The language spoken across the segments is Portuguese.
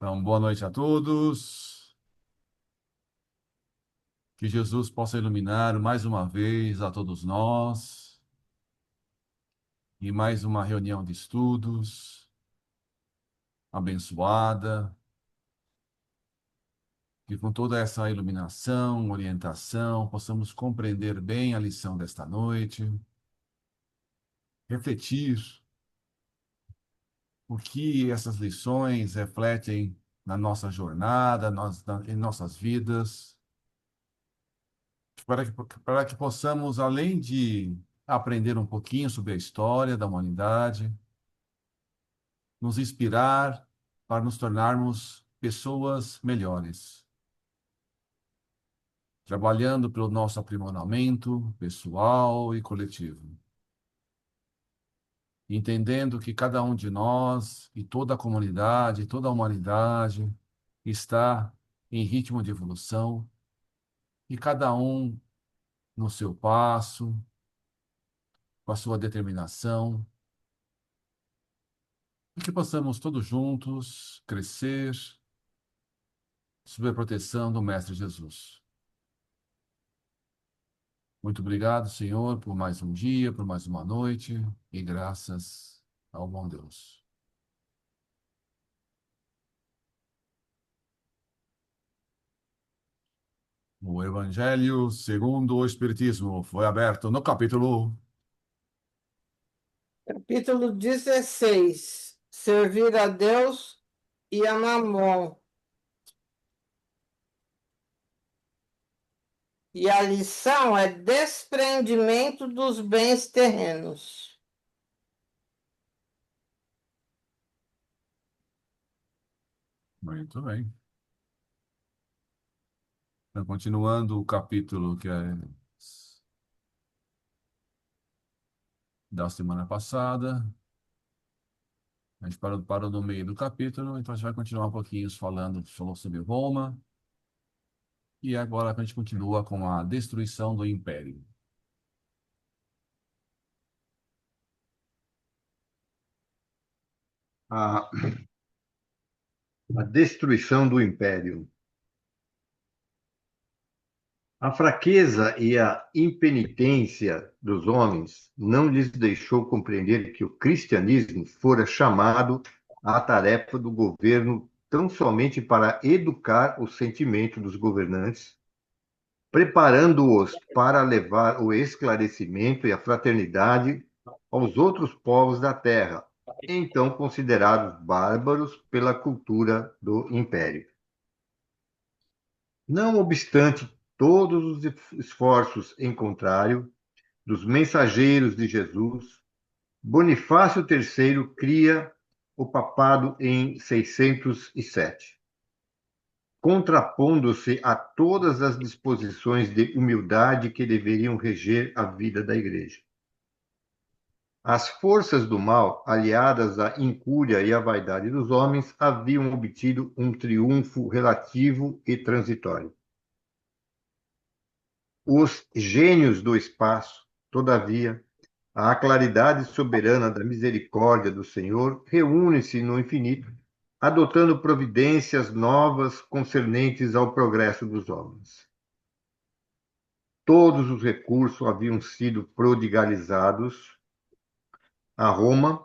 Então, boa noite a todos. Que Jesus possa iluminar mais uma vez a todos nós e mais uma reunião de estudos abençoada, que com toda essa iluminação, orientação, possamos compreender bem a lição desta noite, refletir o que essas lições refletem na nossa jornada, em nossas vidas, para que possamos, além de aprender um pouquinho sobre a história da humanidade, nos inspirar para nos tornarmos pessoas melhores, trabalhando pelo nosso aprimoramento pessoal e coletivo, entendendo que cada um de nós e toda a comunidade, toda a humanidade está em ritmo de evolução e cada um no seu passo, com a sua determinação, e que possamos todos juntos crescer sob a proteção do Mestre Jesus. Muito obrigado, Senhor, por mais um dia, por mais uma noite, e graças ao bom Deus. O Evangelho segundo o Espiritismo foi aberto no capítulo. Capítulo 16. Servir a Deus e a Mamon. E a lição é desprendimento dos bens terrenos. Muito bem. Então, continuando o capítulo que é da semana passada, a gente parou no meio do capítulo, então a gente vai continuar um pouquinho falou sobre Roma, e agora a gente continua com a destruição do Império. a, a destruição do império. A fraqueza e a impenitência dos homens não lhes deixou compreender que o cristianismo fora chamado à tarefa do governo tão somente para educar o sentimento dos governantes, preparando-os para levar o esclarecimento e a fraternidade aos outros povos da terra, então considerados bárbaros pela cultura do império. Não obstante todos os esforços em contrário dos mensageiros de Jesus, Bonifácio III cria o papado em 607, contrapondo-se a todas as disposições de humildade que deveriam reger a vida da Igreja. As forças do mal, aliadas à incúria e à vaidade dos homens, haviam obtido um triunfo relativo e transitório. Os gênios do espaço, todavia, a claridade soberana da misericórdia do Senhor reúne-se no infinito, adotando providências novas concernentes ao progresso dos homens. Todos os recursos haviam sido prodigalizados a Roma,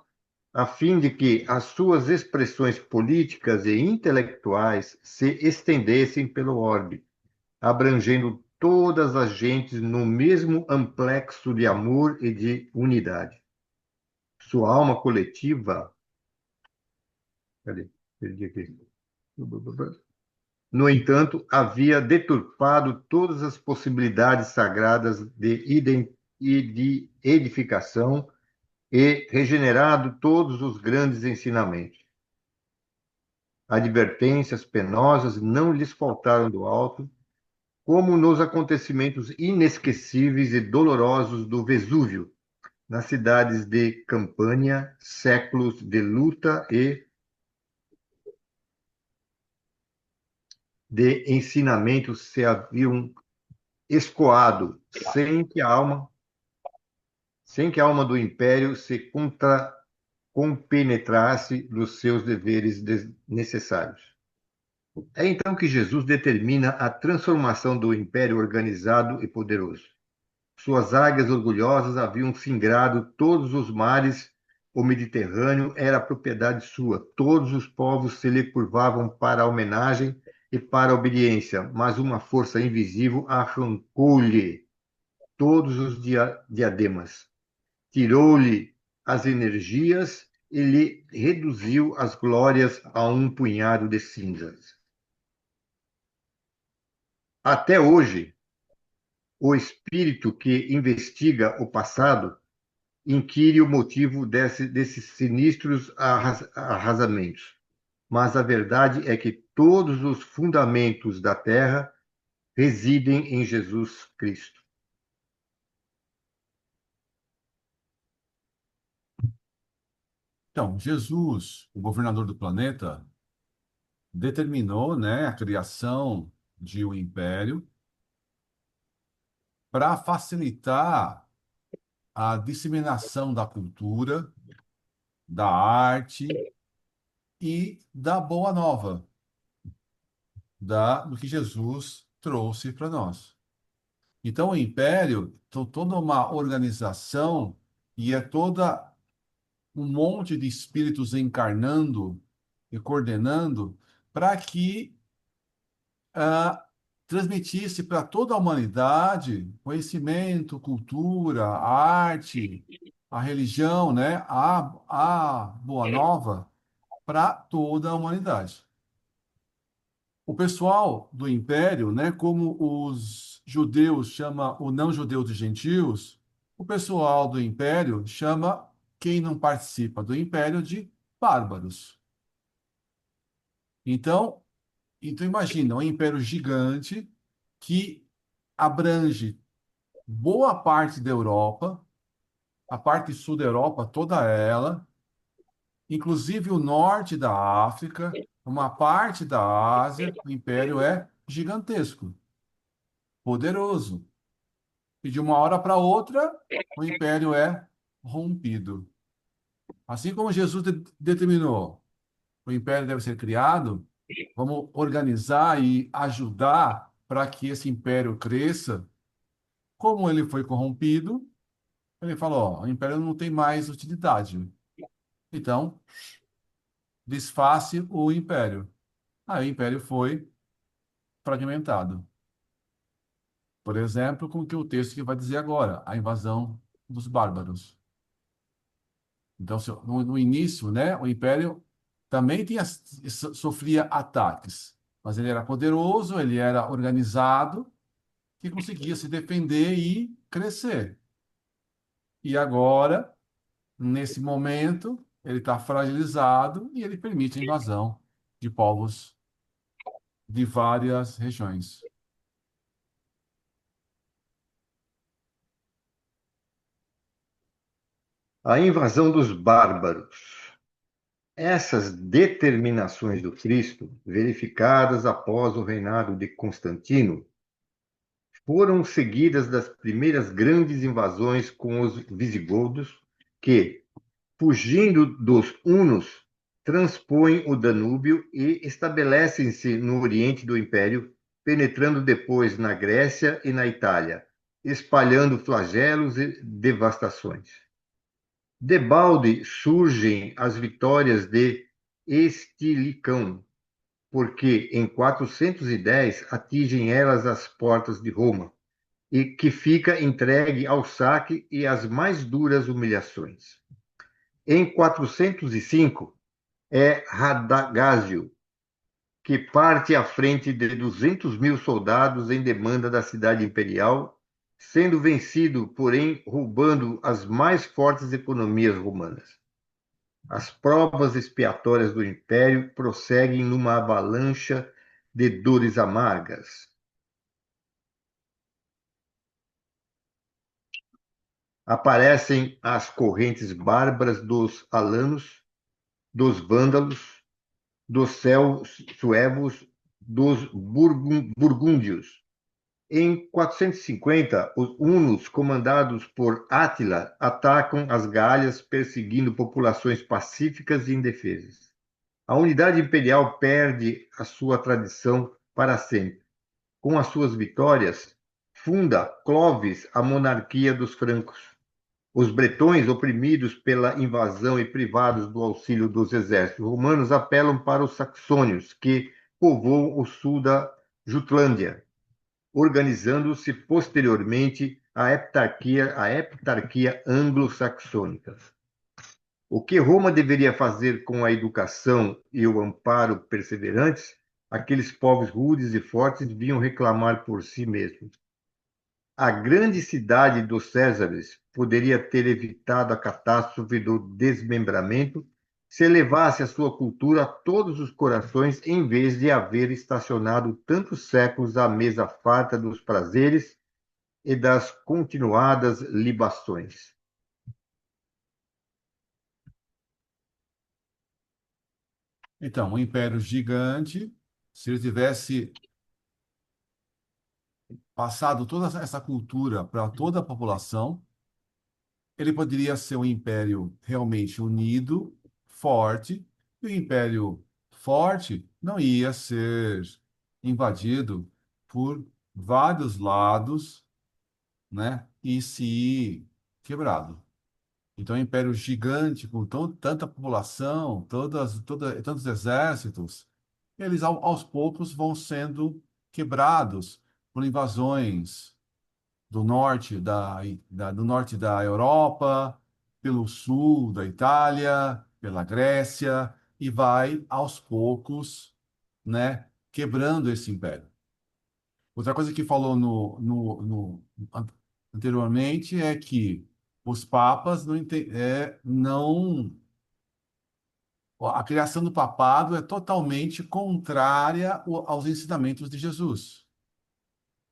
a fim de que as suas expressões políticas e intelectuais se estendessem pelo orbe, abrangendo todas as gentes no mesmo amplexo de amor e de unidade. Sua alma coletiva. Cadê? Perdi aqui. No entanto, havia deturpado todas as possibilidades sagradas de edificação e regenerado todos os grandes ensinamentos. Advertências penosas não lhes faltaram do alto, como nos acontecimentos inesquecíveis e dolorosos do Vesúvio, nas cidades de Campânia, séculos de luta e de ensinamentos se haviam escoado, sem que a alma do império se compenetrasse dos seus deveres necessários. É então que Jesus determina a transformação do império organizado e poderoso. Suas águias orgulhosas haviam singrado todos os mares, o Mediterrâneo era propriedade sua. Todos os povos se lhe curvavam para a homenagem e para a obediência, mas uma força invisível arrancou-lhe todos os diademas, tirou-lhe as energias e lhe reduziu as glórias a um punhado de cinzas. Até hoje, o espírito que investiga o passado inquire o motivo desses sinistros arrasamentos. Mas a verdade é que todos os fundamentos da terra residem em Jesus Cristo. Então, Jesus, o governador do planeta, determinou, né, a criação de um império para facilitar a disseminação da cultura, da arte e da boa nova, do que Jesus trouxe para nós. Então, o império, toda uma organização e é toda um monte de espíritos encarnando e coordenando para que ah, transmitisse para toda a humanidade conhecimento, cultura, arte, a religião, né? A Boa Nova para toda a humanidade. O pessoal do Império, né, como os judeus chama o não-judeu de gentios, o pessoal do Império chama quem não participa do Império de bárbaros. Então, então imagina um império gigante que abrange boa parte da Europa, a parte sul da Europa, toda ela, inclusive o norte da África, uma parte da Ásia. O império é gigantesco, poderoso. E de uma hora para outra, o império é rompido. Assim como Jesus determinou, o império deve ser criado, vamos organizar e ajudar para que esse império cresça. Como ele foi corrompido, ele falou: ó, o império não tem mais utilidade. Então, desface o império. Aí o império foi fragmentado. Por exemplo, com o que o texto que vai dizer agora, a invasão dos bárbaros. Então, no início, né, o império também sofria ataques, mas ele era poderoso, ele era organizado, que conseguia se defender e crescer. E agora, nesse momento, ele está fragilizado e ele permite a invasão de povos de várias regiões. A invasão dos bárbaros. Essas determinações do Cristo, verificadas após o reinado de Constantino, foram seguidas das primeiras grandes invasões com os visigodos, que, fugindo dos hunos, transpõem o Danúbio e estabelecem-se no oriente do Império, penetrando depois na Grécia e na Itália, espalhando flagelos e devastações. Debalde surgem as vitórias de Estilicão, porque em 410 atingem elas as portas de Roma, e que fica entregue ao saque e às mais duras humilhações. Em 405 é Radagásio, que parte à frente de 200.000 soldados em demanda da cidade imperial, sendo vencido, porém roubando as mais fortes economias romanas. As provas expiatórias do império prosseguem numa avalanche de dores amargas. Aparecem as correntes bárbaras dos alanos, dos vândalos, dos suevos, dos burgúndios. Em 450, os hunos, comandados por Átila, atacam as Gálias, perseguindo populações pacíficas e indefesas. A unidade imperial perde a sua tradição para sempre. Com as suas vitórias, funda Clovis a monarquia dos francos. Os bretões, oprimidos pela invasão e privados do auxílio dos exércitos romanos, apelam para os saxônios, que povoam o sul da Jutlândia, organizando-se posteriormente a heptarquia anglo-saxônica. O que Roma deveria fazer com a educação e o amparo perseverantes, aqueles povos rudes e fortes vinham reclamar por si mesmos. A grande cidade dos Césares poderia ter evitado a catástrofe do desmembramento se elevasse a sua cultura a todos os corações, em vez de haver estacionado tantos séculos à mesa farta dos prazeres e das continuadas libações. Então, um império gigante, se ele tivesse passado toda essa cultura para toda a população, ele poderia ser um império realmente unido, forte, e o império forte não ia ser invadido por vários lados, né, e se quebrado. Então, um império gigante, com tanta população, tantos exércitos, eles aos poucos vão sendo quebrados por invasões do norte da Europa, pelo sul da Itália, pela Grécia, e vai aos poucos, né, quebrando esse império. Outra coisa que falou anteriormente é que os papas não. A criação do papado é totalmente contrária aos ensinamentos de Jesus,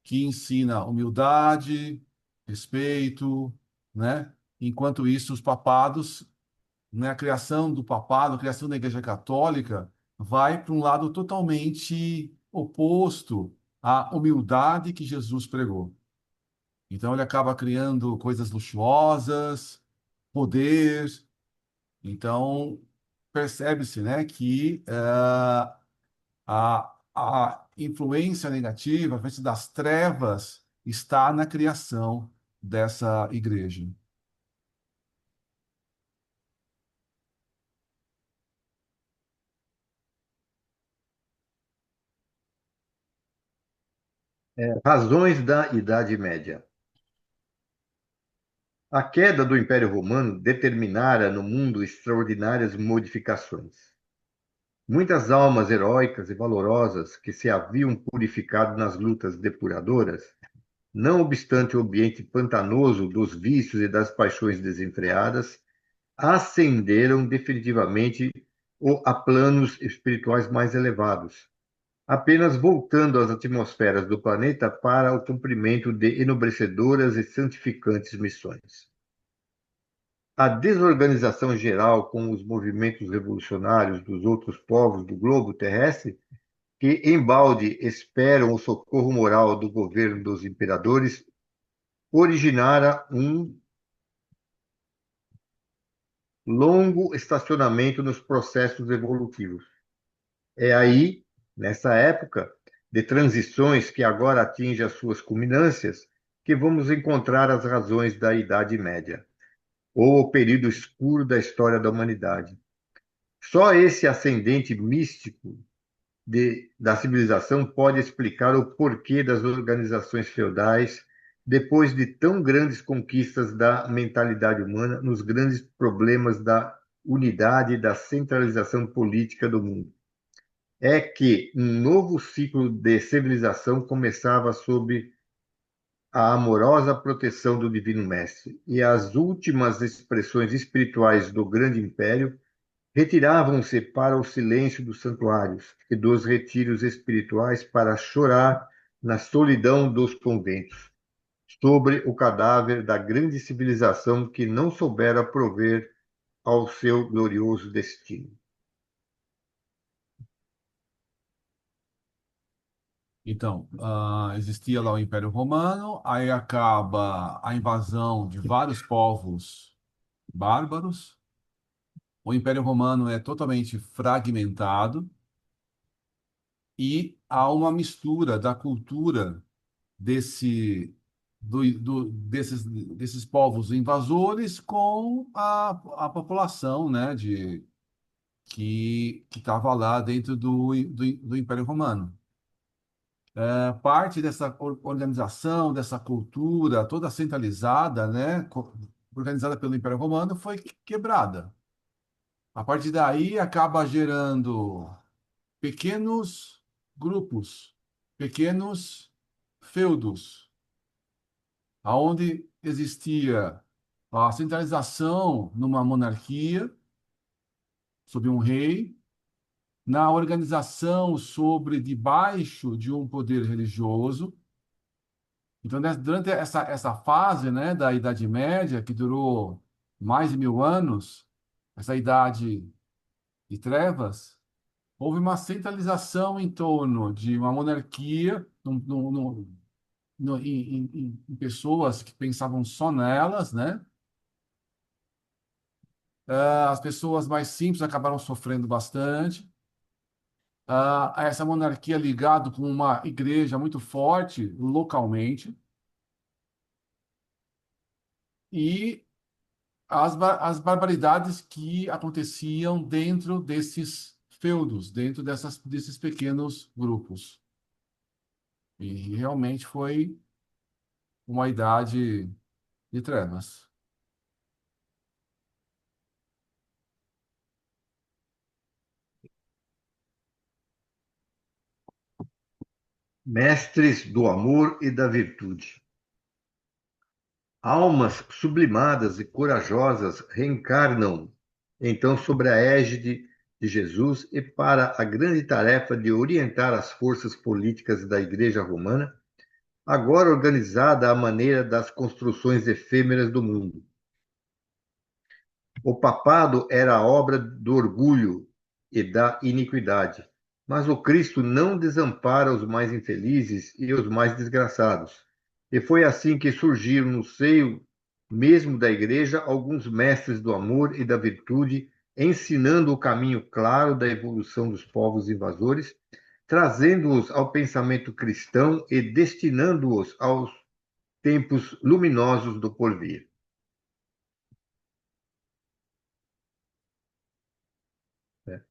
que ensina humildade, respeito, né? Enquanto isso, os papados, né, a criação do papado, a criação da Igreja Católica, vai para um lado totalmente oposto à humildade que Jesus pregou. Então, ele acaba criando coisas luxuosas, poder. Então, percebe-se, né, que a influência negativa, a influência das trevas, está na criação dessa igreja. Razões da Idade Média. A queda do Império Romano determinara no mundo extraordinárias modificações. Muitas almas heróicas e valorosas que se haviam purificado nas lutas depuradoras, não obstante o ambiente pantanoso dos vícios e das paixões desenfreadas, ascenderam definitivamente a planos espirituais mais elevados, apenas voltando às atmosferas do planeta para o cumprimento de enobrecedoras e santificantes missões. A desorganização geral com os movimentos revolucionários dos outros povos do globo terrestre, que embalde esperam o socorro moral do governo dos imperadores, originara um longo estacionamento nos processos evolutivos. É aí, nessa época de transições que agora atinge as suas culminâncias, que vamos encontrar as razões da Idade Média, ou o período escuro da história da humanidade. Só esse ascendente místico da civilização pode explicar o porquê das organizações feudais, depois de tão grandes conquistas da mentalidade humana, nos grandes problemas da unidade e da centralização política do mundo. É que um novo ciclo de civilização começava sob a amorosa proteção do Divino Mestre, e as últimas expressões espirituais do grande império retiravam-se para o silêncio dos santuários e dos retiros espirituais para chorar na solidão dos conventos, sobre o cadáver da grande civilização que não soubera prover ao seu glorioso destino. Então, existia lá o Império Romano, aí acaba a invasão de vários povos bárbaros, o Império Romano é totalmente fragmentado e há uma mistura da cultura desse, desses povos invasores com a população, né, que estava lá dentro do Império Romano. Parte dessa organização, dessa cultura toda centralizada, né, organizada pelo Império Romano, foi quebrada. A partir daí, acaba gerando pequenos grupos, pequenos feudos, aonde existia a centralização numa monarquia, sob um rei, na organização sobre debaixo de um poder religioso. Então, durante essa fase, né, da Idade Média, que durou mais de 1000 anos, essa idade de trevas, houve uma centralização em torno de uma monarquia, em pessoas que pensavam só nelas, né? As pessoas mais simples acabaram sofrendo bastante. Essa monarquia ligado com uma igreja muito forte localmente e as barbaridades que aconteciam dentro desses feudos, dentro desses pequenos grupos. E realmente foi uma idade de trevas. Mestres do amor e da virtude. Almas sublimadas e corajosas reencarnam então sobre a égide de Jesus e para a grande tarefa de orientar as forças políticas da Igreja Romana, agora organizada à maneira das construções efêmeras do mundo. O papado era a obra do orgulho e da iniquidade, mas o Cristo não desampara os mais infelizes e os mais desgraçados. E foi assim que surgiram no seio mesmo da igreja alguns mestres do amor e da virtude, ensinando o caminho claro da evolução dos povos invasores, trazendo-os ao pensamento cristão e destinando-os aos tempos luminosos do porvir. É.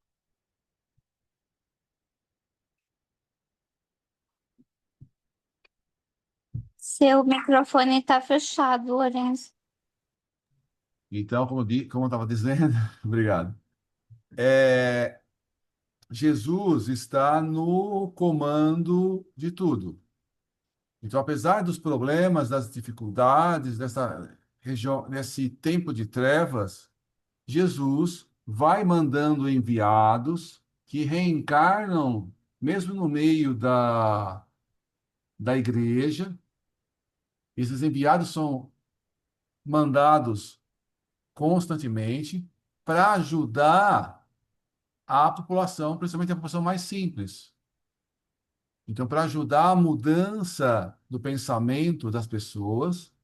Seu microfone está fechado, Lourenço. Então, como eu estava dizendo, obrigado. É, Jesus está no comando de tudo. Então, apesar dos problemas, das dificuldades, dessa região, desse tempo de trevas, Jesus vai mandando enviados que reencarnam, mesmo no meio da igreja. Esses enviados são mandados constantemente para ajudar a população, principalmente a população mais simples. Então, para ajudar a mudança do pensamento das pessoas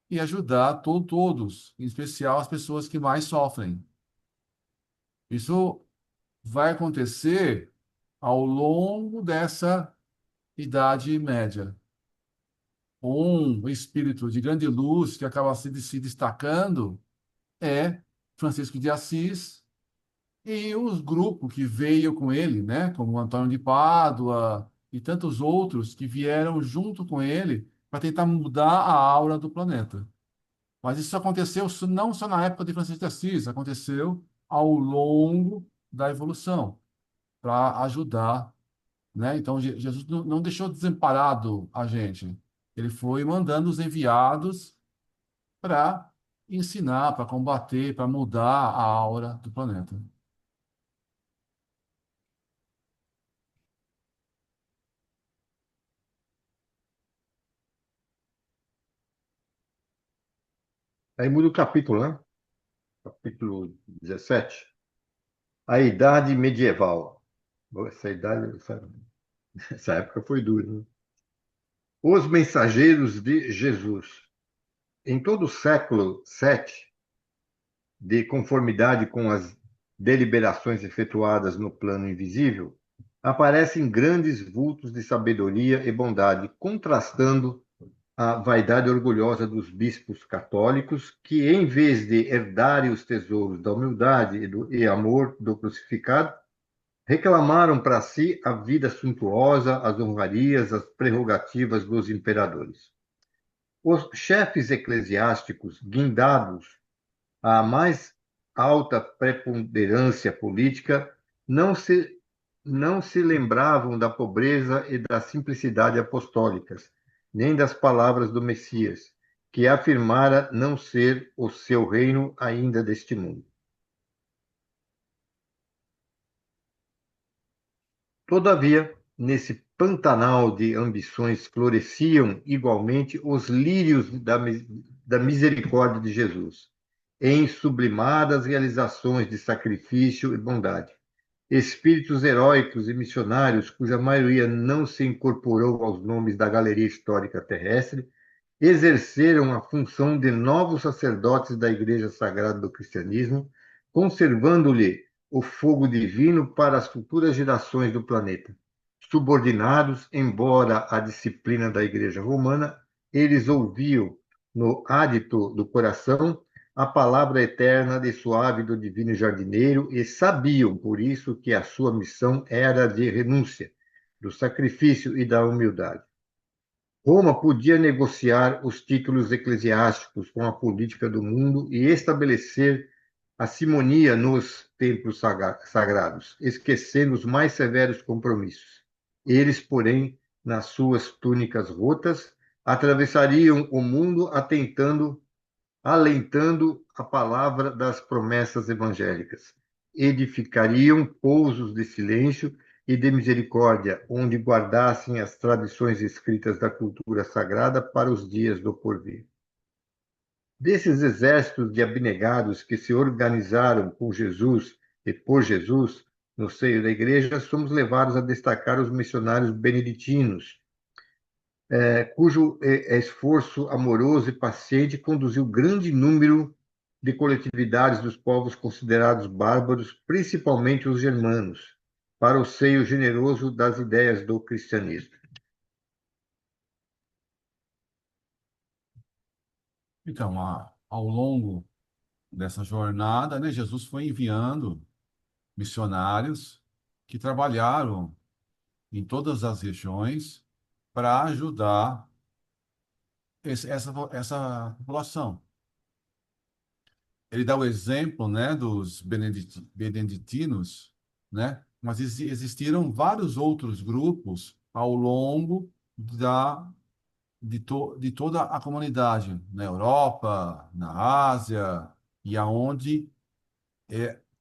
e ajudar todos, em especial as pessoas que mais sofrem. Isso vai acontecer ao longo dessa Idade Média. Um espírito de grande luz que acaba se destacando é Francisco de Assis e os grupos que veio com ele, né, como Antônio de Pádua e tantos outros que vieram junto com ele para tentar mudar a aura do planeta. Mas isso aconteceu não só na época de Francisco de Assis, aconteceu ao longo da evolução, para ajudar, né? Então, Jesus não deixou desamparado a gente. Ele foi mandando os enviados para ensinar, para combater, para mudar a aura do planeta. Aí muda o capítulo, né? Capítulo 17. A Idade Medieval. Essa época foi dura, né? Os mensageiros de Jesus. Em todo o século VII, de conformidade com as deliberações efetuadas no plano invisível, aparecem grandes vultos de sabedoria e bondade, contrastando a vaidade orgulhosa dos bispos católicos, que, em vez de herdarem os tesouros da humildade e amor do crucificado, reclamaram para si a vida suntuosa, as honrarias, as prerrogativas dos imperadores. Os chefes eclesiásticos, guindados à mais alta preponderância política, não se, não se lembravam da pobreza e da simplicidade apostólicas, nem das palavras do Messias, que afirmara não ser o seu reino ainda deste mundo. Todavia, nesse pantanal de ambições floresciam igualmente os lírios da misericórdia de Jesus, em sublimadas realizações de sacrifício e bondade. Espíritos heróicos e missionários, cuja maioria não se incorporou aos nomes da galeria histórica terrestre, exerceram a função de novos sacerdotes da Igreja Sagrada do Cristianismo, conservando-lhe o fogo divino para as futuras gerações do planeta. Subordinados, embora à disciplina da Igreja Romana, eles ouviam no ádito do coração a palavra eterna de suave do divino jardineiro e sabiam, por isso, que a sua missão era de renúncia, do sacrifício e da humildade. Roma podia negociar os títulos eclesiásticos com a política do mundo e estabelecer a simonia nos templos sagrados, esquecendo os mais severos compromissos. Eles, porém, nas suas túnicas rotas, atravessariam o mundo alentando a palavra das promessas evangélicas. Edificariam pousos de silêncio e de misericórdia, onde guardassem as tradições escritas da cultura sagrada para os dias do porvir. Desses exércitos de abnegados que se organizaram com Jesus e por Jesus no seio da igreja, somos levados a destacar os missionários beneditinos, cujo esforço amoroso e paciente conduziu grande número de coletividades dos povos considerados bárbaros, principalmente os germanos, para o seio generoso das ideias do cristianismo. Então, ao longo dessa jornada, né, Jesus foi enviando missionários que trabalharam em todas as regiões para ajudar essa população. Ele dá o exemplo, né, dos beneditinos, né, mas existiram vários outros grupos ao longo de toda a comunidade, na Europa, na Ásia, e aonde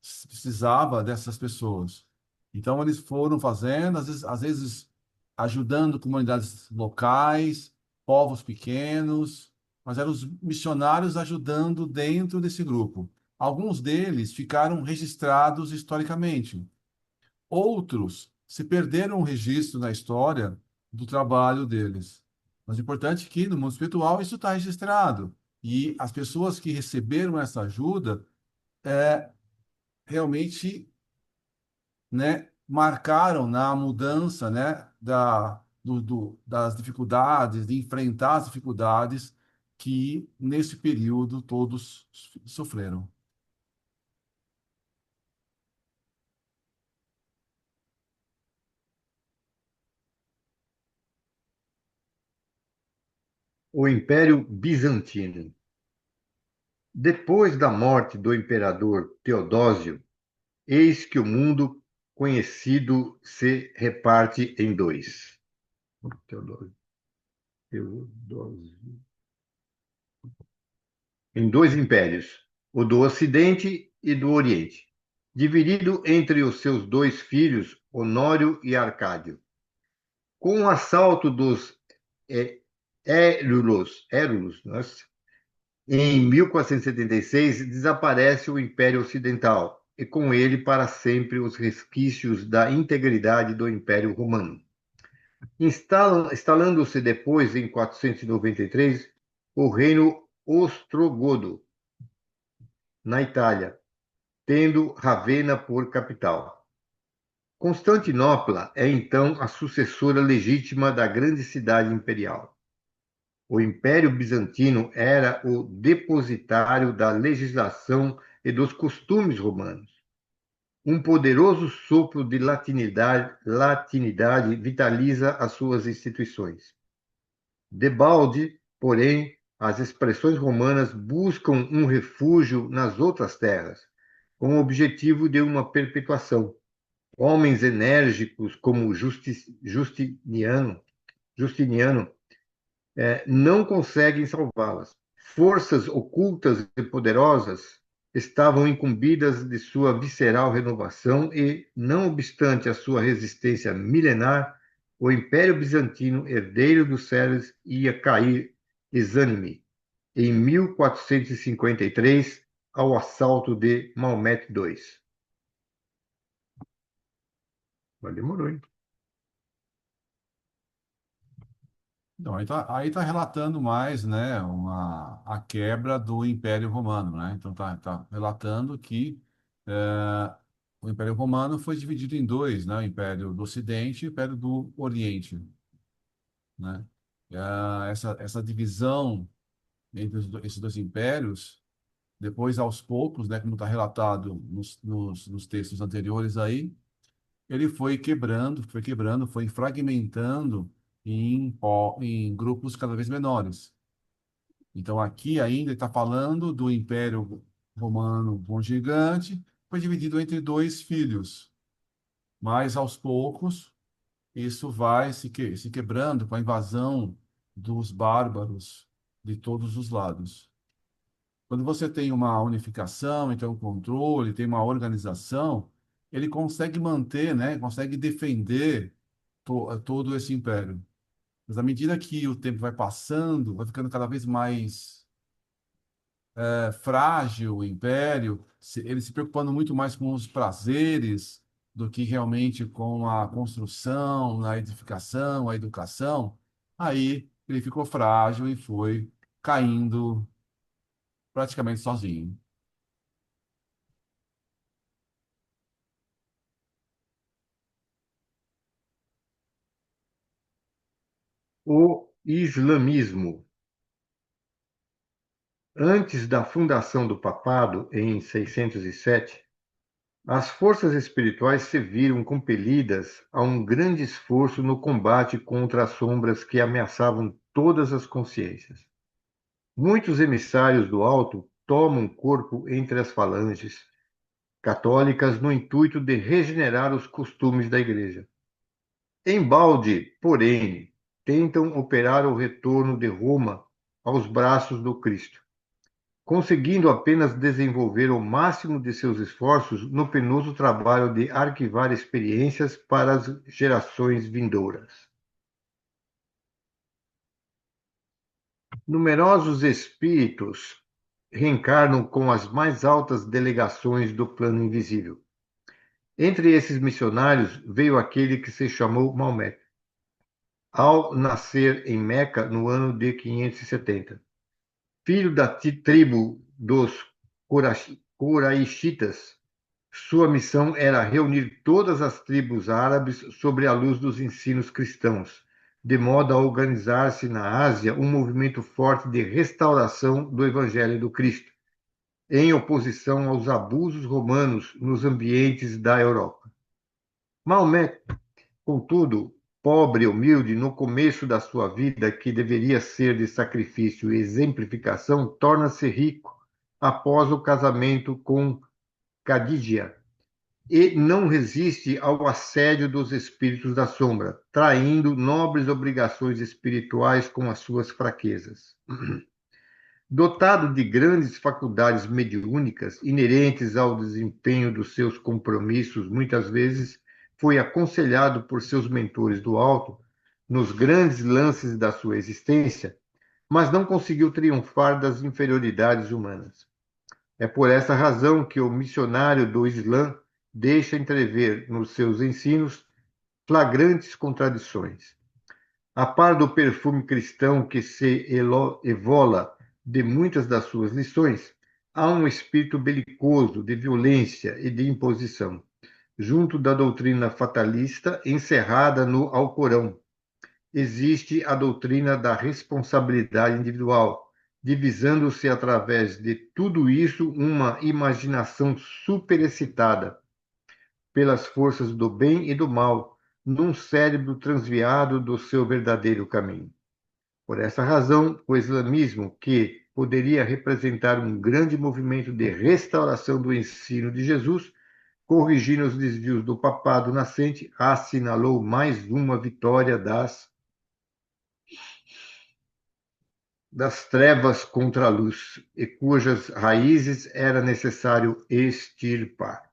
se precisava dessas pessoas. Então, eles foram fazendo, às vezes ajudando comunidades locais, povos pequenos, mas eram os missionários ajudando dentro desse grupo. Alguns deles ficaram registrados historicamente. Outros se perderam o registro na história do trabalho deles. Mas o importante é que no mundo espiritual isso está registrado. E as pessoas que receberam essa ajuda realmente, né, marcaram na mudança, né, das dificuldades, de enfrentar as dificuldades que nesse período todos sofreram. O Império Bizantino. Depois da morte do imperador Teodósio, eis que o mundo conhecido se reparte em dois. Teodósio. Em dois impérios, o do Ocidente e do Oriente, dividido entre os seus dois filhos, Honório e Arcádio. Com o assalto dos Érulos, em 1476, desaparece o Império Ocidental e com ele para sempre os resquícios da integridade do Império Romano. Instalando-se depois, em 493, o reino ostrogodo, na Itália, tendo Ravenna por capital. Constantinopla é então a sucessora legítima da grande cidade imperial. O Império Bizantino era o depositário da legislação e dos costumes romanos. Um poderoso sopro de latinidade vitaliza as suas instituições. Debalde, porém, as expressões romanas buscam um refúgio nas outras terras, com o objetivo de uma perpetuação. Homens enérgicos como Justiniano não conseguem salvá-las. Forças ocultas e poderosas estavam incumbidas de sua visceral renovação e, não obstante a sua resistência milenar, o Império Bizantino, herdeiro dos Sérvios, ia cair exânime em 1453 ao assalto de Maomete II. Mas demorou, hein? Então, aí tá relatando mais, né, a quebra do Império Romano, né? Então, tá relatando que o Império Romano foi dividido em dois, né? O Império do Ocidente e o Império do Oriente, né? Essa divisão entre esses dois impérios, depois, aos poucos, né, como está relatado nos textos anteriores aí, ele foi fragmentando em grupos cada vez menores. Então, aqui ainda está falando do Império Romano bom gigante, foi dividido entre dois filhos, mas aos poucos isso vai se quebrando com a invasão dos bárbaros de todos os lados. Quando você tem uma unificação, então um controle, tem uma organização, ele consegue manter, né, consegue defender todo esse império. Mas à medida que o tempo vai passando, vai ficando cada vez mais frágil o império, ele se preocupando muito mais com os prazeres do que realmente com a construção, a edificação, a educação. Aí ele ficou frágil e foi caindo praticamente sozinho. O islamismo. Antes da fundação do papado, em 607, as forças espirituais se viram compelidas a um grande esforço no combate contra as sombras que ameaçavam todas as consciências. Muitos emissários do alto tomam corpo entre as falanges católicas no intuito de regenerar os costumes da Igreja. Embalde, porém, tentam operar o retorno de Roma aos braços do Cristo, conseguindo apenas desenvolver o máximo de seus esforços no penoso trabalho de arquivar experiências para as gerações vindouras. Numerosos espíritos reencarnam com as mais altas delegações do plano invisível. Entre esses missionários veio aquele que se chamou Maomé, ao nascer em Meca no ano de 570. Filho da tribo dos Quraishitas, sua missão era reunir todas as tribos árabes sobre a luz dos ensinos cristãos, de modo a organizar-se na Ásia um movimento forte de restauração do Evangelho do Cristo, em oposição aos abusos romanos nos ambientes da Europa. Maomé, contudo, pobre e humilde no começo da sua vida, que deveria ser de sacrifício e exemplificação, torna-se rico após o casamento com Khadija e não resiste ao assédio dos espíritos da sombra, traindo nobres obrigações espirituais com as suas fraquezas. Dotado de grandes faculdades mediúnicas inerentes ao desempenho dos seus compromissos, muitas vezes foi aconselhado por seus mentores do alto nos grandes lances da sua existência, mas não conseguiu triunfar das inferioridades humanas. É por essa razão que o missionário do Islã deixa entrever nos seus ensinos flagrantes contradições. A par do perfume cristão que se evola de muitas das suas lições, há um espírito belicoso, de violência e de imposição, junto da doutrina fatalista encerrada no Alcorão. Existe a doutrina da responsabilidade individual, divisando-se através de tudo isso uma imaginação superexcitada pelas forças do bem e do mal, num cérebro transviado do seu verdadeiro caminho. Por essa razão, o islamismo, que poderia representar um grande movimento de restauração do ensino de Jesus, corrigindo os desvios do papado nascente, assinalou mais uma vitória das trevas contra a luz, e cujas raízes era necessário extirpar.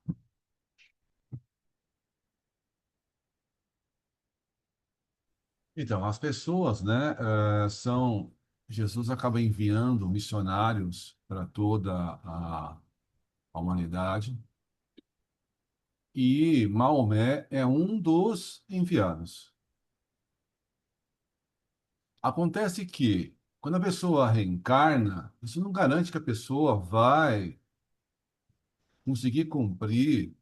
Então, as pessoas, né, Jesus acaba enviando missionários para toda a humanidade e Maomé é um dos enviados. Acontece que, quando a pessoa reencarna, isso não garante que a pessoa vai conseguir cumprir,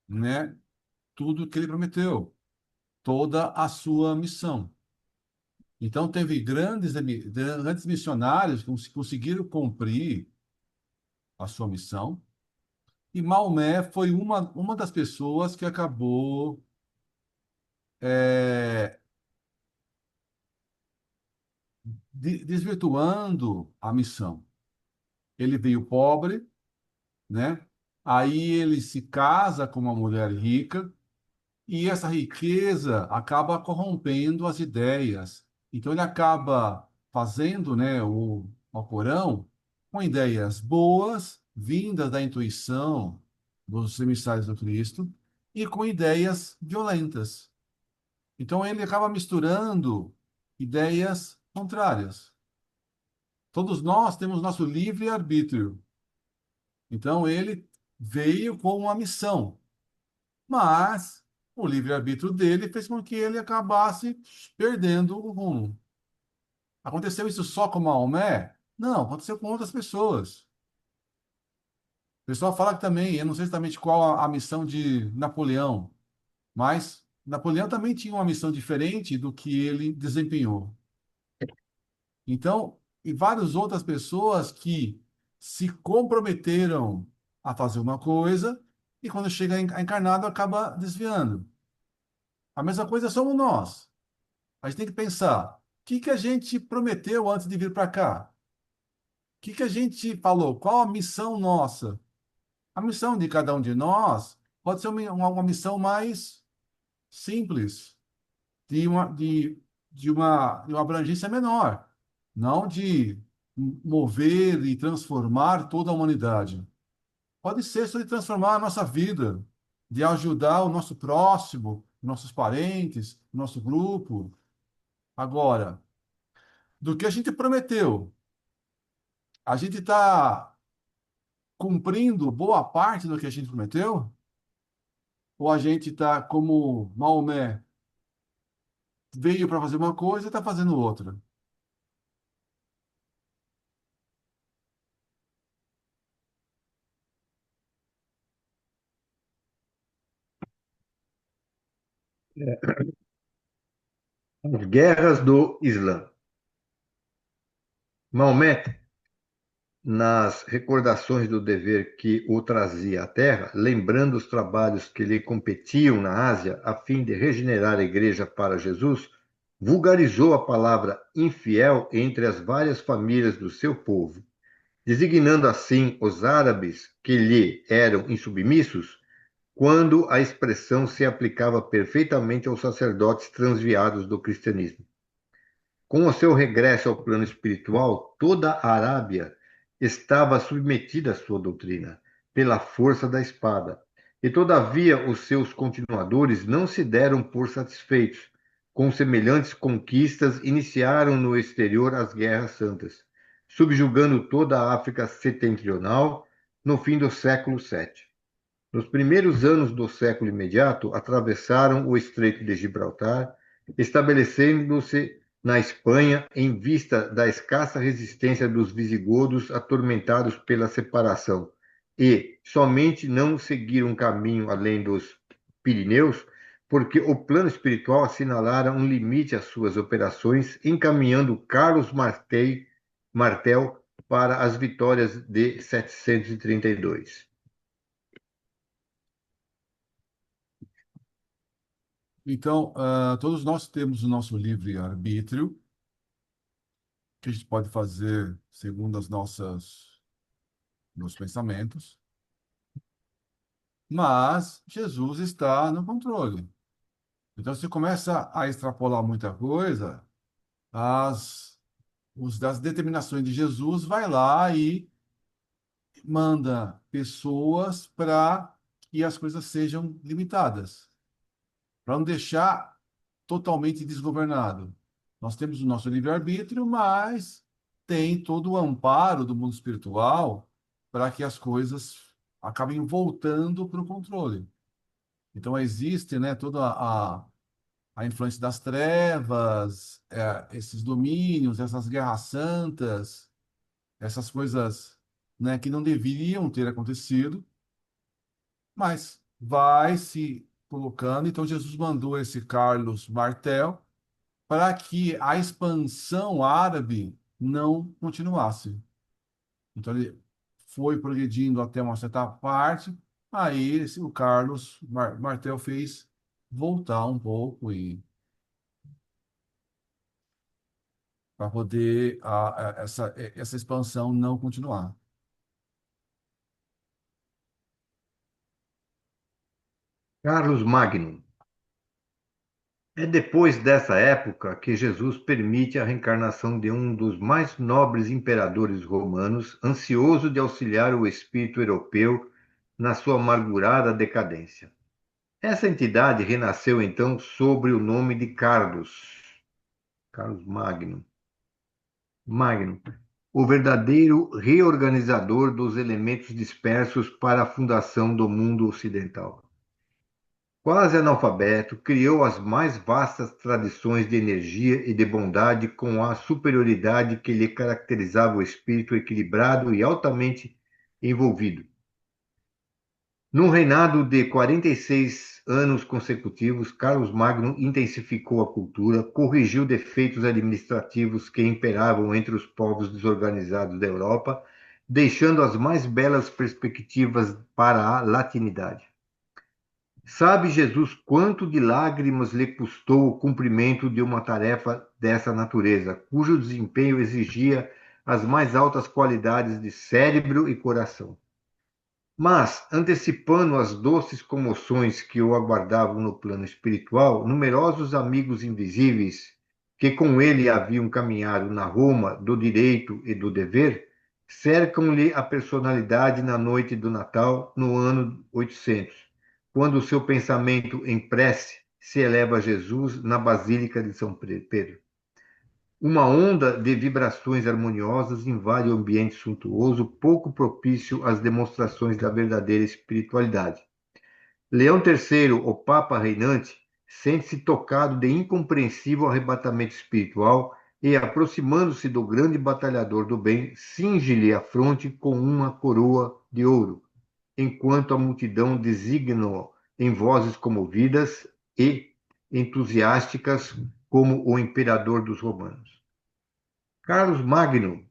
né, tudo que ele prometeu, toda a sua missão. Então, teve grandes missionários que conseguiram cumprir a sua missão, e Maomé foi uma das pessoas que acabou é, desvirtuando a missão. Ele veio pobre, né? Aí ele se casa com uma mulher rica e essa riqueza acaba corrompendo as ideias. Então ele acaba fazendo, né, o Alcorão com ideias boas, vindas da intuição dos emissários do Cristo, e com ideias violentas. Então ele acaba misturando ideias contrárias. Todos nós temos nosso livre-arbítrio. Então ele veio com uma missão, mas o livre-arbítrio dele fez com que ele acabasse perdendo o rumo. Aconteceu isso só com Maomé? Não, aconteceu com outras pessoas. O pessoal fala que também, eu não sei exatamente qual a missão de Napoleão, mas Napoleão também tinha uma missão diferente do que ele desempenhou. Então, e várias outras pessoas que se comprometeram a fazer uma coisa e quando chega encarnado acaba desviando. A mesma coisa somos nós. A gente tem que pensar, o que que a gente prometeu antes de vir para cá? O que que a gente falou? Qual a missão nossa? A missão de cada um de nós pode ser uma missão mais simples, de uma abrangência menor, não de mover e transformar toda a humanidade. Pode ser só de transformar a nossa vida, de ajudar o nosso próximo, nossos parentes, nosso grupo. Agora, do que a gente prometeu, a gente está cumprindo boa parte do que a gente prometeu? Ou a gente está como Maomé, veio para fazer uma coisa e está fazendo outra? As guerras do Islã. Maomé, nas recordações do dever que o trazia à terra, lembrando os trabalhos que lhe competiam na Ásia a fim de regenerar a igreja para Jesus, vulgarizou a palavra infiel entre as várias famílias do seu povo, designando assim os árabes que lhe eram insubmissos, quando a expressão se aplicava perfeitamente aos sacerdotes transviados do cristianismo. Com o seu regresso ao plano espiritual, toda a Arábia estava submetida à sua doutrina, pela força da espada. E, todavia, os seus continuadores não se deram por satisfeitos. Com semelhantes conquistas, iniciaram no exterior as guerras santas, subjugando toda a África setentrional no fim do século VII. Nos primeiros anos do século imediato, atravessaram o Estreito de Gibraltar, estabelecendo-se na Espanha, em vista da escassa resistência dos visigodos atormentados pela separação, e somente não seguir um caminho além dos Pirineus, porque o plano espiritual assinalara um limite às suas operações, encaminhando Carlos Martel para as vitórias de 732. Então, todos nós temos o nosso livre-arbítrio, que a gente pode fazer segundo as nossas nossos pensamentos, mas Jesus está no controle. Então, se começa a extrapolar muita coisa, das determinações de Jesus vai lá e manda pessoas para que as coisas sejam limitadas, para não deixar totalmente desgovernado. Nós temos o nosso livre-arbítrio, mas tem todo o amparo do mundo espiritual para que as coisas acabem voltando para o controle. Então, existe, né, toda a influência das trevas, esses domínios, essas guerras santas, essas coisas, né, que não deveriam ter acontecido, mas vai se colocando. Então, Jesus mandou esse Carlos Martel para que a expansão árabe não continuasse. Então, ele foi progredindo até uma certa parte, aí o Carlos Martel fez voltar um pouco e para poder essa expansão não continuar. Carlos Magno. É depois dessa época que Jesus permite a reencarnação de um dos mais nobres imperadores romanos, ansioso de auxiliar o espírito europeu na sua amargurada decadência. Essa entidade renasceu então sob o nome de Carlos Magno, o verdadeiro reorganizador dos elementos dispersos para a fundação do mundo ocidental. Quase analfabeto, criou as mais vastas tradições de energia e de bondade com a superioridade que lhe caracterizava o espírito equilibrado e altamente envolvido. Num reinado de 46 anos consecutivos, Carlos Magno intensificou a cultura, corrigiu defeitos administrativos que imperavam entre os povos desorganizados da Europa, deixando as mais belas perspectivas para a latinidade. Sabe Jesus quanto de lágrimas lhe custou o cumprimento de uma tarefa dessa natureza, cujo desempenho exigia as mais altas qualidades de cérebro e coração? Mas, antecipando as doces comoções que o aguardavam no plano espiritual, numerosos amigos invisíveis, que com ele haviam caminhado na Roma do direito e do dever, cercam-lhe a personalidade na noite do Natal, no ano 800, quando o seu pensamento em prece se eleva a Jesus na Basílica de São Pedro. Uma onda de vibrações harmoniosas invade o ambiente suntuoso, pouco propício às demonstrações da verdadeira espiritualidade. Leão III, o Papa reinante, sente-se tocado de incompreensível arrebatamento espiritual e, aproximando-se do grande batalhador do bem, cinge-lhe a fronte com uma coroa de ouro, enquanto a multidão designa-o em vozes comovidas e entusiásticas como o imperador dos romanos. Carlos Magno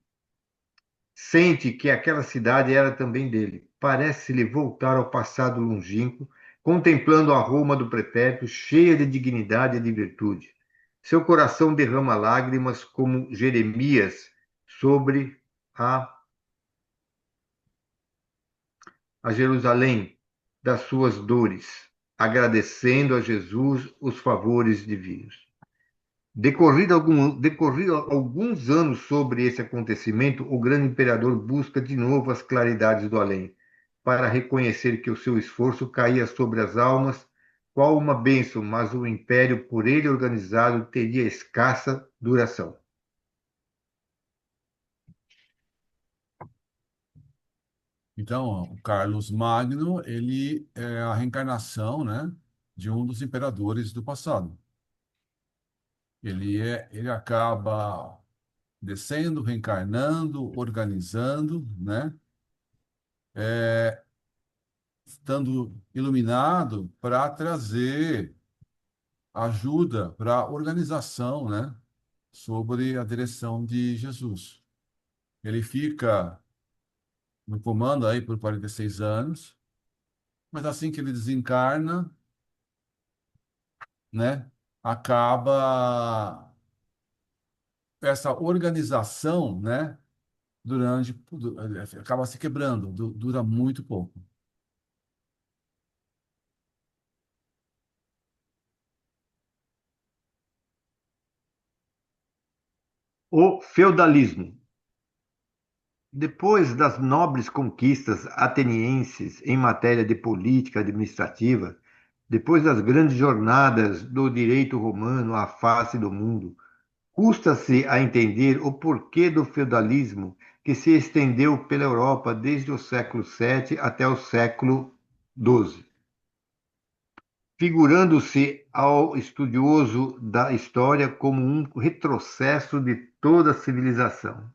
sente que aquela cidade era também dele. Parece-lhe voltar ao passado longínquo, contemplando a Roma do pretérito, cheia de dignidade e de virtude. Seu coração derrama lágrimas como Jeremias sobre a Jerusalém das suas dores, agradecendo a Jesus os favores divinos. Decorrido alguns anos sobre esse acontecimento, o grande imperador busca de novo as claridades do além, para reconhecer que o seu esforço caía sobre as almas, qual uma bênção, mas o império por ele organizado teria escassa duração. Então, o Carlos Magno, ele é a reencarnação, né, de um dos imperadores do passado. Ele acaba descendo, reencarnando, organizando, né? Estando iluminado para trazer ajuda para a organização, né? Sobre a direção de Jesus. Ele fica no comando aí por 46 anos, mas assim que ele desencarna, né? Acaba essa organização, né? Acaba se quebrando, dura muito pouco. O feudalismo. Depois das nobres conquistas atenienses em matéria de política administrativa, depois das grandes jornadas do direito romano à face do mundo, custa-se a entender o porquê do feudalismo que se estendeu pela Europa desde o século VII até o século XII, figurando-se ao estudioso da história como um retrocesso de toda a civilização.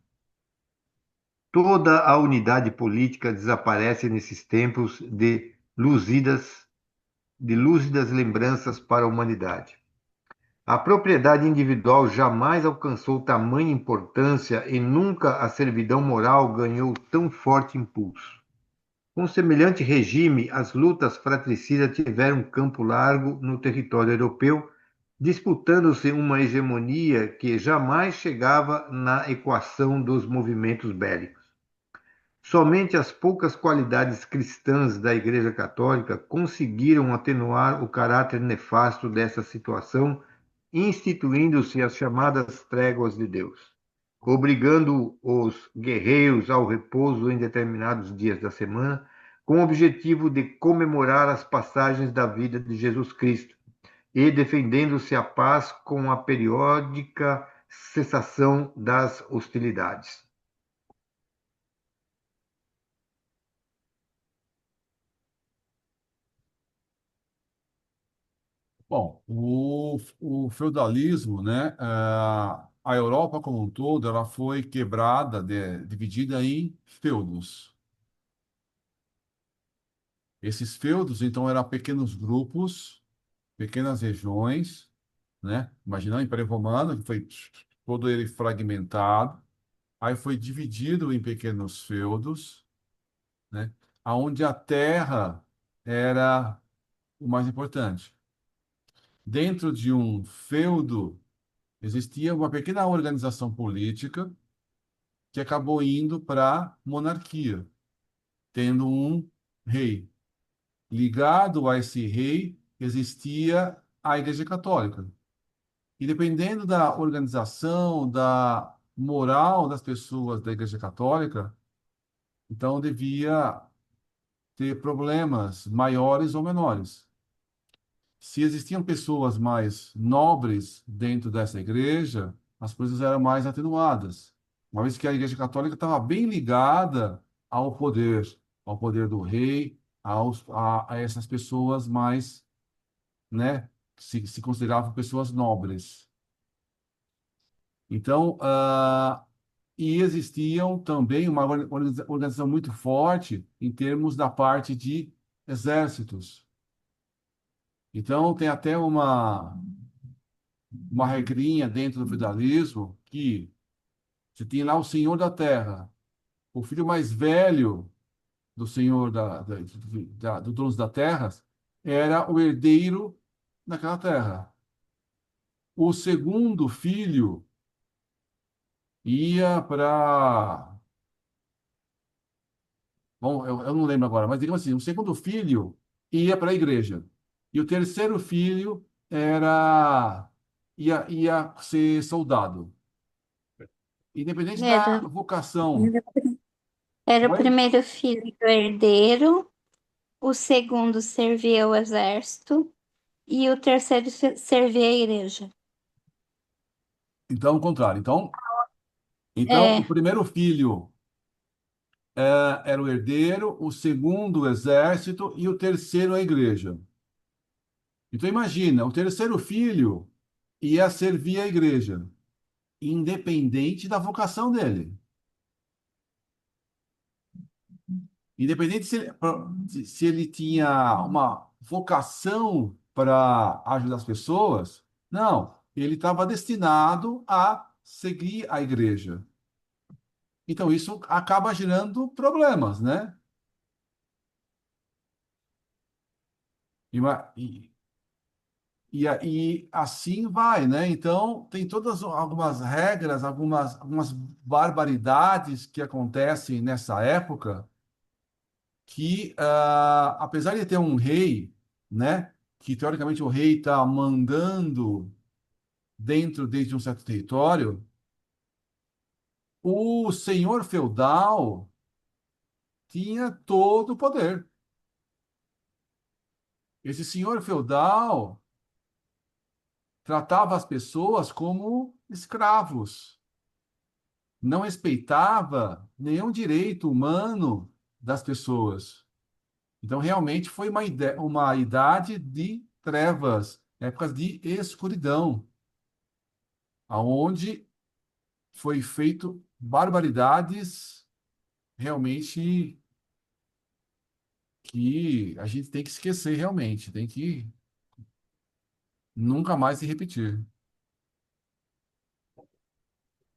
Toda a unidade política desaparece nesses tempos de lúcidas lembranças para a humanidade. A propriedade individual jamais alcançou tamanha importância e nunca a servidão moral ganhou tão forte impulso. Com semelhante regime, as lutas fratricidas tiveram campo largo no território europeu, disputando-se uma hegemonia que jamais chegava na equação dos movimentos bélicos. Somente as poucas qualidades cristãs da Igreja Católica conseguiram atenuar o caráter nefasto dessa situação, instituindo-se as chamadas tréguas de Deus, obrigando os guerreiros ao repouso em determinados dias da semana, com o objetivo de comemorar as passagens da vida de Jesus Cristo e defendendo-se a paz com a periódica cessação das hostilidades. Bom, o feudalismo, né? A Europa como um todo, ela foi quebrada, dividida em feudos. Esses feudos, então, eram pequenos grupos, pequenas regiões, né? Imagina o Império Romano, que foi todo ele fragmentado, aí foi dividido em pequenos feudos, né? Aonde a terra era o mais importante. Dentro de um feudo existia uma pequena organização política que acabou indo para monarquia, tendo um rei. Ligado a esse rei existia a Igreja Católica. E dependendo da organização, da moral das pessoas da Igreja Católica, então devia ter problemas maiores ou menores. Se existiam pessoas mais nobres dentro dessa igreja, as coisas eram mais atenuadas, uma vez que a Igreja Católica estava bem ligada ao poder do rei, a essas pessoas mais, né, se consideravam pessoas nobres. Então, e existiam também uma organização muito forte em termos da parte de exércitos. Então, tem até uma regrinha dentro do feudalismo que você tem lá o senhor da terra, o filho mais velho do senhor do dono da terra era o herdeiro daquela terra. O segundo filho ia para... Bom, eu não lembro agora, mas digamos assim, o segundo filho ia para a igreja. E o terceiro filho ia ser soldado. Independente da Era, vocação. era o Oi? primeiro filho do herdeiro, o segundo servia o exército e o terceiro servia a igreja. Então, o contrário. Então, o É, primeiro filho era o herdeiro, o segundo o exército e o terceiro a igreja. Então, imagina, o terceiro filho ia servir a igreja, independente da vocação dele. Independente se ele tinha uma vocação para ajudar as pessoas, não, ele estava destinado a seguir a igreja. Então, isso acaba gerando problemas, né? E, uma- e, e assim vai, né? Então, tem todas algumas regras, algumas barbaridades que acontecem nessa época que, apesar de ter um rei, né? Que teoricamente o rei está mandando dentro de um certo território, o senhor feudal tinha todo o poder. Esse senhor feudal tratava as pessoas como escravos, não respeitava nenhum direito humano das pessoas. Então, realmente foi uma idade de trevas, épocas de escuridão, aonde foi feito barbaridades realmente que a gente tem que esquecer realmente, tem que nunca mais se repetir.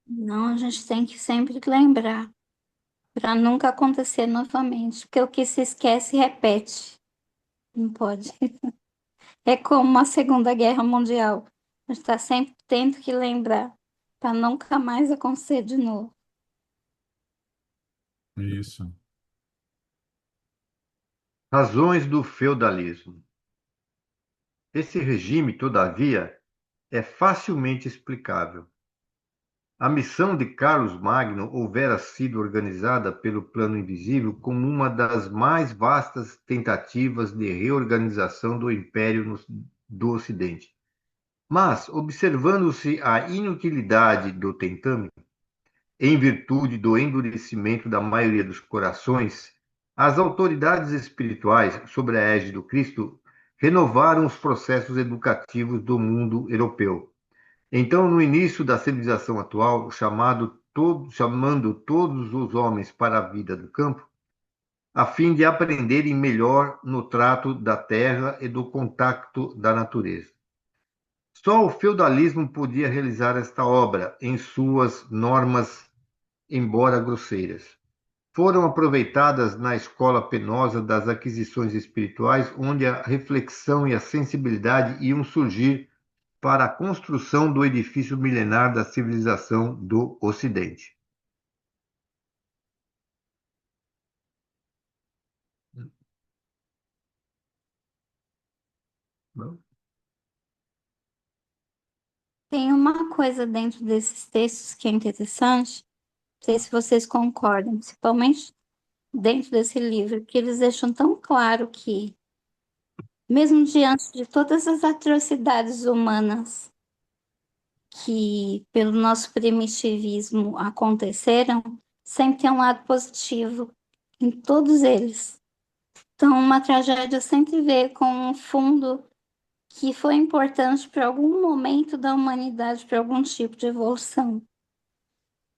Não, a gente tem que sempre lembrar, para nunca acontecer novamente, porque o que se esquece repete. Não pode. É como a Segunda Guerra Mundial. A gente está sempre tendo que lembrar, para nunca mais acontecer de novo. Isso. Razões do feudalismo. Esse regime, todavia, é facilmente explicável. A missão de Carlos Magno houvera sido organizada pelo Plano Invisível como uma das mais vastas tentativas de reorganização do Império do Ocidente. Mas, observando-se a inutilidade do tentame, em virtude do endurecimento da maioria dos corações, as autoridades espirituais, sob a égide do Cristo, renovaram os processos educativos do mundo europeu. Então, no início da civilização atual, chamando todos os homens para a vida do campo, a fim de aprenderem melhor no trato da terra e do contato da natureza. Só o feudalismo podia realizar esta obra em suas normas, embora grosseiras. Foram aproveitadas na escola penosa das aquisições espirituais, onde a reflexão e a sensibilidade iam surgir para a construção do edifício milenar da civilização do Ocidente. Tem uma coisa dentro desses textos que é interessante, não sei se vocês concordam, principalmente dentro desse livro, que eles deixam tão claro que, mesmo diante de todas as atrocidades humanas que, pelo nosso primitivismo, aconteceram, sempre tem um lado positivo em todos eles. Então, uma tragédia sempre vê com um fundo que foi importante para algum momento da humanidade, para algum tipo de evolução.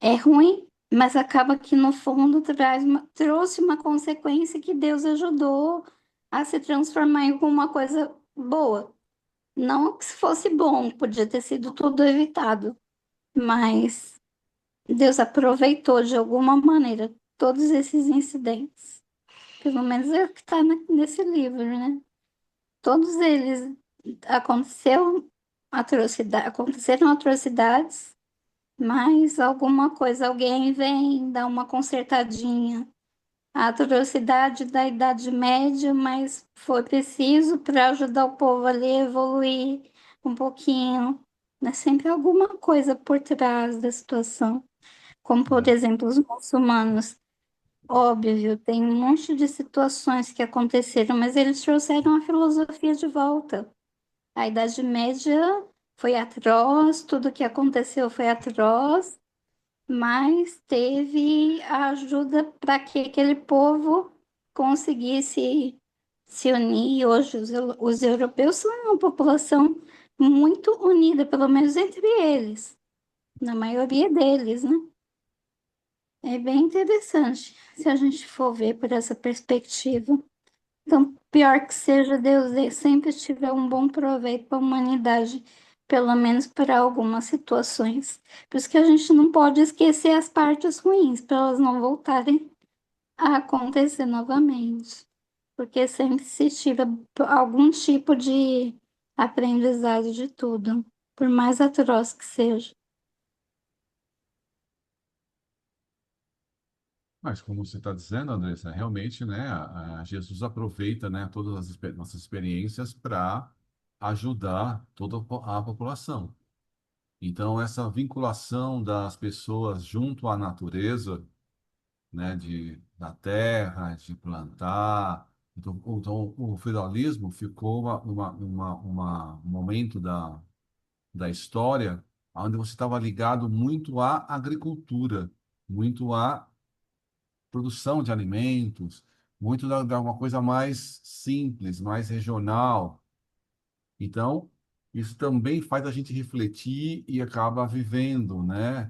É ruim, mas acaba que no fundo trouxe uma consequência que Deus ajudou a se transformar em alguma coisa boa. Não que se fosse bom, podia ter sido tudo evitado, mas Deus aproveitou de alguma maneira todos esses incidentes. Pelo menos é o que está nesse livro, né? Todos eles aconteceram atrocidades, mas alguma coisa, alguém vem dar uma consertadinha. A atrocidade da Idade Média, mas foi preciso para ajudar o povo ali a evoluir um pouquinho. É sempre alguma coisa por trás da situação. Como, por exemplo, os muçulmanos. Óbvio, tem um monte de situações que aconteceram, mas eles trouxeram a filosofia de volta. A Idade Média foi atroz, tudo que aconteceu foi atroz, mas teve a ajuda para que aquele povo conseguisse se unir. Hoje, os europeus são uma população muito unida, pelo menos entre eles, na maioria deles, né? É bem interessante se a gente for ver por essa perspectiva. Então, pior que seja, Deus sempre tiver um bom proveito para a humanidade, pelo menos para algumas situações. Por isso que a gente não pode esquecer as partes ruins, para elas não voltarem a acontecer novamente. Porque sempre se tira algum tipo de aprendizado de tudo, por mais atroz que seja. Mas como você está dizendo, Andressa, realmente, né, Jesus aproveita, né, todas as nossas experiências para ajudar toda a população. Então, essa vinculação das pessoas junto à natureza, né, da terra, de plantar. Então, o feudalismo ficou um momento da história onde você estava ligado muito à agricultura, muito à produção de alimentos, muito da uma coisa mais simples, mais regional. Então, isso também faz a gente refletir e acaba vivendo, né?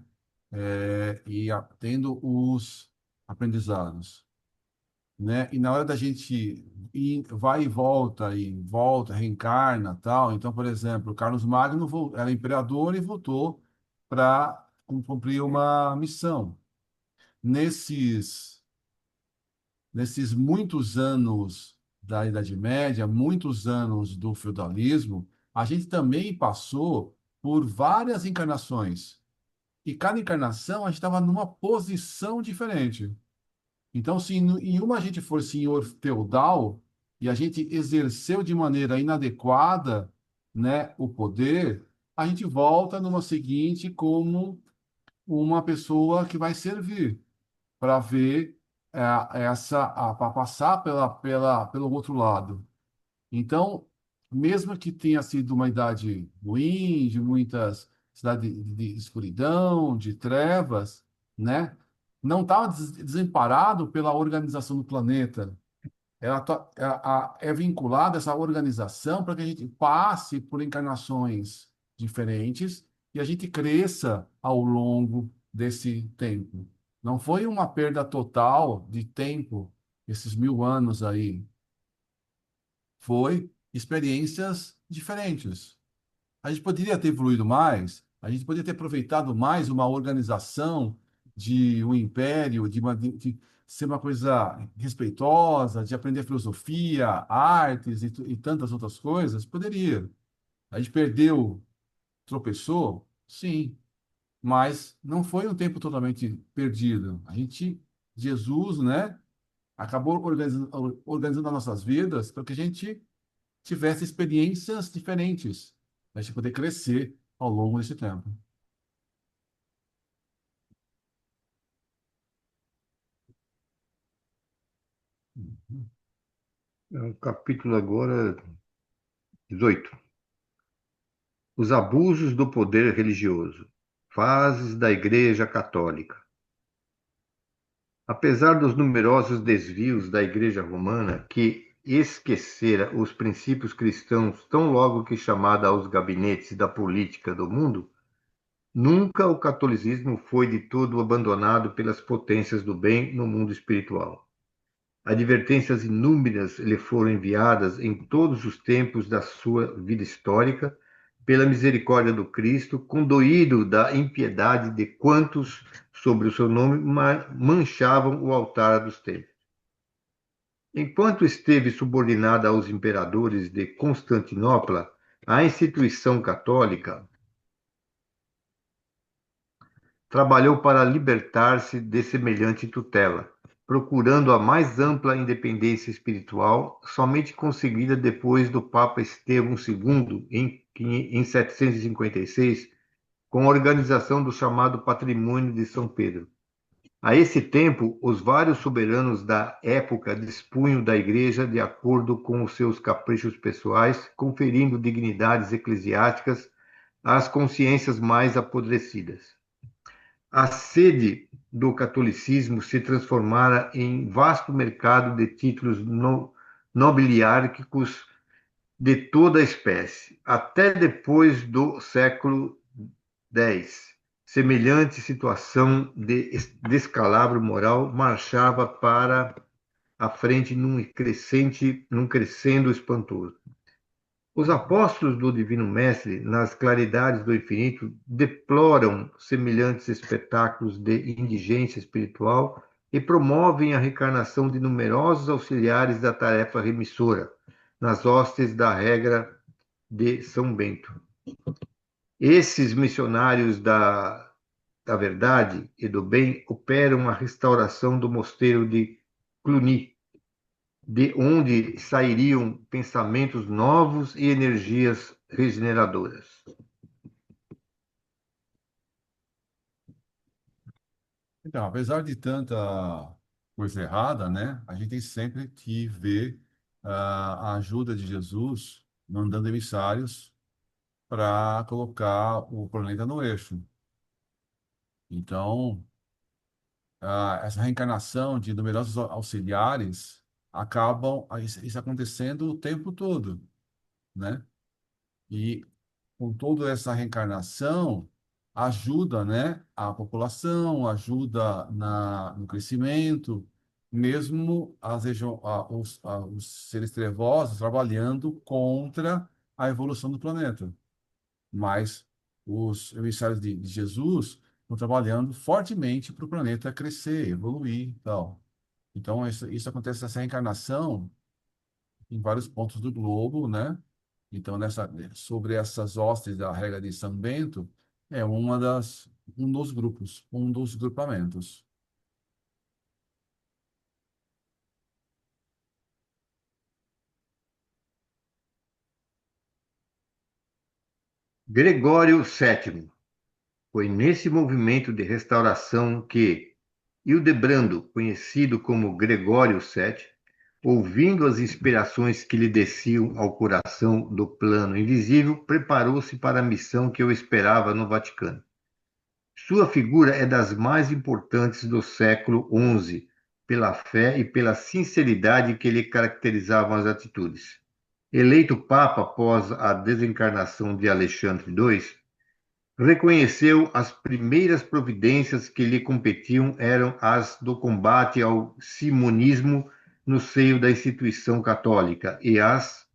Tendo os aprendizados, né? E na hora da gente ir, vai e volta, reencarna, tal. Então, por exemplo, Carlos Magno era imperador e voltou para cumprir uma missão. Nesses nesses muitos anos da Idade Média, muitos anos do feudalismo, a gente também passou por várias encarnações. E cada encarnação a gente estava numa posição diferente. Então, se em uma a gente for senhor feudal e a gente exerceu de maneira inadequada, né, o poder, a gente volta numa seguinte como uma pessoa que vai servir para ver para passar pelo outro lado. Então, mesmo que tenha sido uma idade ruim, de muitas cidade de escuridão, de trevas, né? Não estava desamparado pela organização do planeta. É vinculada essa organização para que a gente passe por encarnações diferentes e a gente cresça ao longo desse tempo. Não foi uma perda total de tempo, esses 1000 anos aí. Foi experiências diferentes. A gente poderia ter evoluído mais, a gente poderia ter aproveitado mais uma organização de um império, de ser uma coisa respeitosa, de aprender filosofia, artes e tantas outras coisas. Poderia. A gente perdeu, tropeçou? Sim, mas não foi um tempo totalmente perdido. Jesus, né, acabou organizando as nossas vidas para que a gente tivesse experiências diferentes, para a gente poder crescer ao longo desse tempo. É o capítulo agora 18. Os abusos do poder religioso. Fases da Igreja Católica. Apesar dos numerosos desvios da Igreja Romana, que esquecera os princípios cristãos tão logo que chamada aos gabinetes da política do mundo, nunca o catolicismo foi de todo abandonado pelas potências do bem no mundo espiritual. Advertências inúmeras lhe foram enviadas em todos os tempos da sua vida histórica, pela misericórdia do Cristo, condoído da impiedade de quantos, sobre o seu nome, manchavam o altar dos templos. Enquanto esteve subordinada aos imperadores de Constantinopla, a instituição católica trabalhou para libertar-se de semelhante tutela, procurando a mais ampla independência espiritual, somente conseguida depois do Papa Estevão II, em 756, com a organização do chamado Patrimônio de São Pedro. A esse tempo, os vários soberanos da época dispunham da Igreja de acordo com os seus caprichos pessoais, conferindo dignidades eclesiásticas às consciências mais apodrecidas. A sede do catolicismo se transformara em vasto mercado de títulos nobiliárquicos de toda a espécie, até depois do século X. Semelhante situação de descalabro moral marchava para a frente num crescendo espantoso. Os apóstolos do Divino Mestre, nas claridades do infinito, deploram semelhantes espetáculos de indigência espiritual e promovem a reencarnação de numerosos auxiliares da tarefa remissora, nas hostes da regra de São Bento. Esses missionários da verdade e do bem operam a restauração do mosteiro de Cluny, de onde sairiam pensamentos novos e energias regeneradoras. Então, apesar de tanta coisa errada, né, a gente tem sempre que ver a ajuda de Jesus mandando emissários para colocar o planeta no eixo. Então, essa reencarnação de numerosos auxiliares acabam isso acontecendo o tempo todo, né? E com toda essa reencarnação ajuda, né, a população, ajuda no crescimento, mesmo os seres trevosos trabalhando contra a evolução do planeta. Mas os emissários de Jesus estão trabalhando fortemente para o planeta crescer, evoluir e tal. Então, isso acontece, essa reencarnação em vários pontos do globo, né? Então, sobre essas hostes da regra de São Bento, é um dos grupos, um dos grupamentos. Gregório VII. Foi nesse movimento de restauração que Hildebrando, conhecido como Gregório VII, ouvindo as inspirações que lhe desciam ao coração do plano invisível, preparou-se para a missão que o esperava no Vaticano. Sua figura é das mais importantes do século XI, pela fé e pela sinceridade que lhe caracterizavam as atitudes. Eleito Papa após a desencarnação de Alexandre II, reconheceu as primeiras providências que lhe competiam eram as do combate ao simonismo no seio da instituição católica e as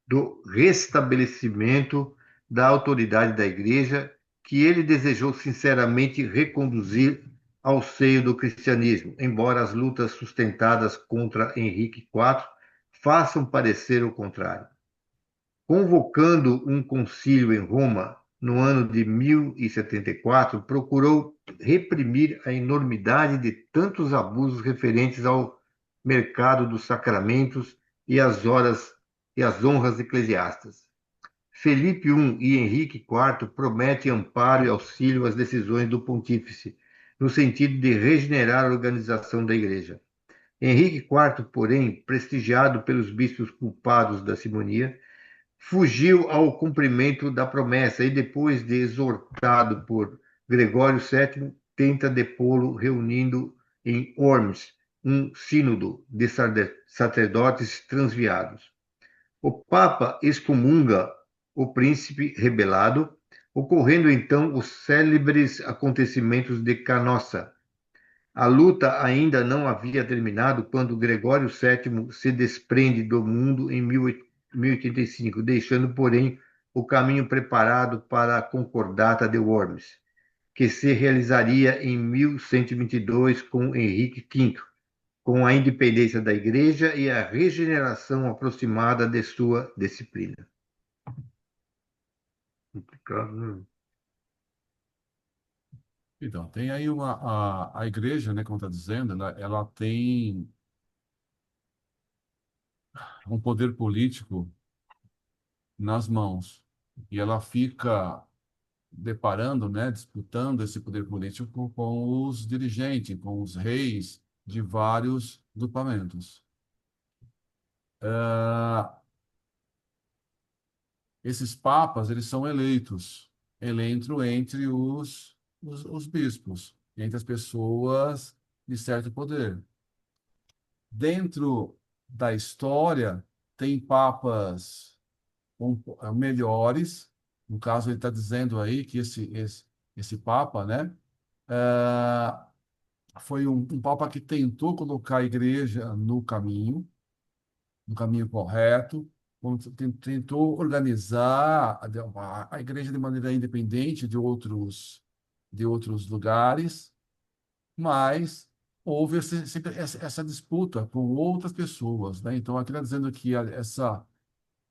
do restabelecimento da autoridade da Igreja, que ele desejou sinceramente reconduzir ao seio do cristianismo, embora as lutas sustentadas contra Henrique IV façam parecer o contrário. Convocando um concílio em Roma no ano de 1074, procurou reprimir a enormidade de tantos abusos referentes ao mercado dos sacramentos e às horas e às honras eclesiásticas. Felipe I e Henrique IV prometem amparo e auxílio às decisões do pontífice, no sentido de regenerar a organização da Igreja. Henrique IV, porém, prestigiado pelos bispos culpados da simonia, fugiu ao cumprimento da promessa e, depois de exortado por Gregório VII, tenta depô-lo reunindo em Worms um sínodo de sacerdotes transviados. O Papa excomunga o príncipe rebelado, ocorrendo então os célebres acontecimentos de Canossa. A luta ainda não havia terminado quando Gregório VII se desprende do mundo em 1085, deixando, porém, o caminho preparado para a Concordata de Worms, que se realizaria em 1122 com Henrique V, com a independência da Igreja e a regeneração aproximada de sua disciplina. Complicado, né? Então, tem aí a igreja, né, como está dizendo, ela tem um poder político nas mãos e ela fica deparando, né, disputando esse poder político com os dirigentes, com os reis de vários grupamentos. Esses papas, eles são eleitos entre os bispos, entre as pessoas de certo poder. Dentro da história, tem papas melhores. No caso, ele está dizendo aí que esse papa, né, foi um papa que tentou colocar a igreja no caminho correto, tentou organizar a igreja de maneira independente de outros lugares, mas houve sempre essa disputa com outras pessoas, né? Então, aqui está dizendo que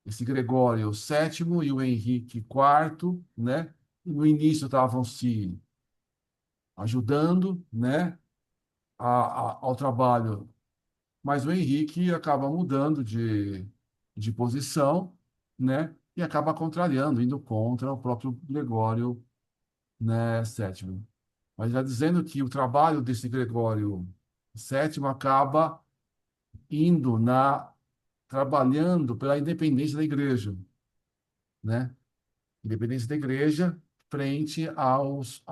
esse Gregório VII e o Henrique IV, né? No início estavam se ajudando, né? Ao trabalho, mas o Henrique acaba mudando de posição, né? E acaba contrariando, indo contra o próprio Gregório, né, sétimo. Mas já dizendo que o trabalho desse Gregório sétimo acaba indo trabalhando pela independência da igreja, né? Independência da igreja frente aos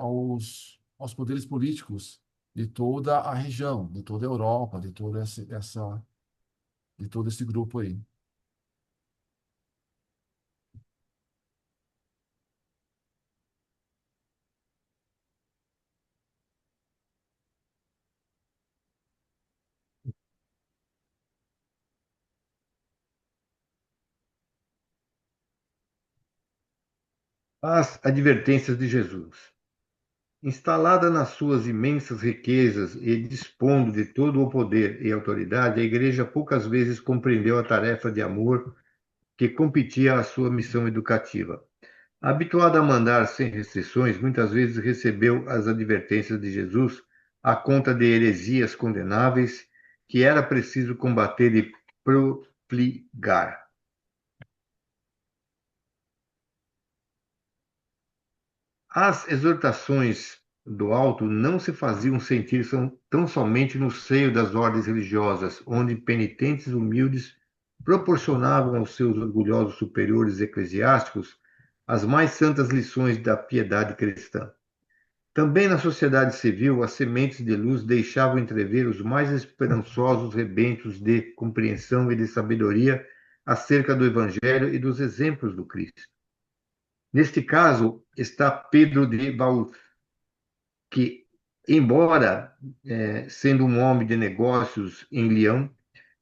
poderes políticos de toda a região, de toda a Europa, de todo esse grupo aí. As advertências de Jesus. Instalada nas suas imensas riquezas e dispondo de todo o poder e autoridade, a Igreja poucas vezes compreendeu a tarefa de amor que competia à sua missão educativa. Habituada a mandar sem restrições, muitas vezes recebeu as advertências de Jesus à conta de heresias condenáveis que era preciso combater e profligar. As exortações do alto não se faziam sentir tão somente no seio das ordens religiosas, onde penitentes humildes proporcionavam aos seus orgulhosos superiores eclesiásticos as mais santas lições da piedade cristã. Também na sociedade civil, as sementes de luz deixavam entrever os mais esperançosos rebentos de compreensão e de sabedoria acerca do Evangelho e dos exemplos do Cristo. Neste caso está Pedro de Baúf, que, embora sendo um homem de negócios em Lyon,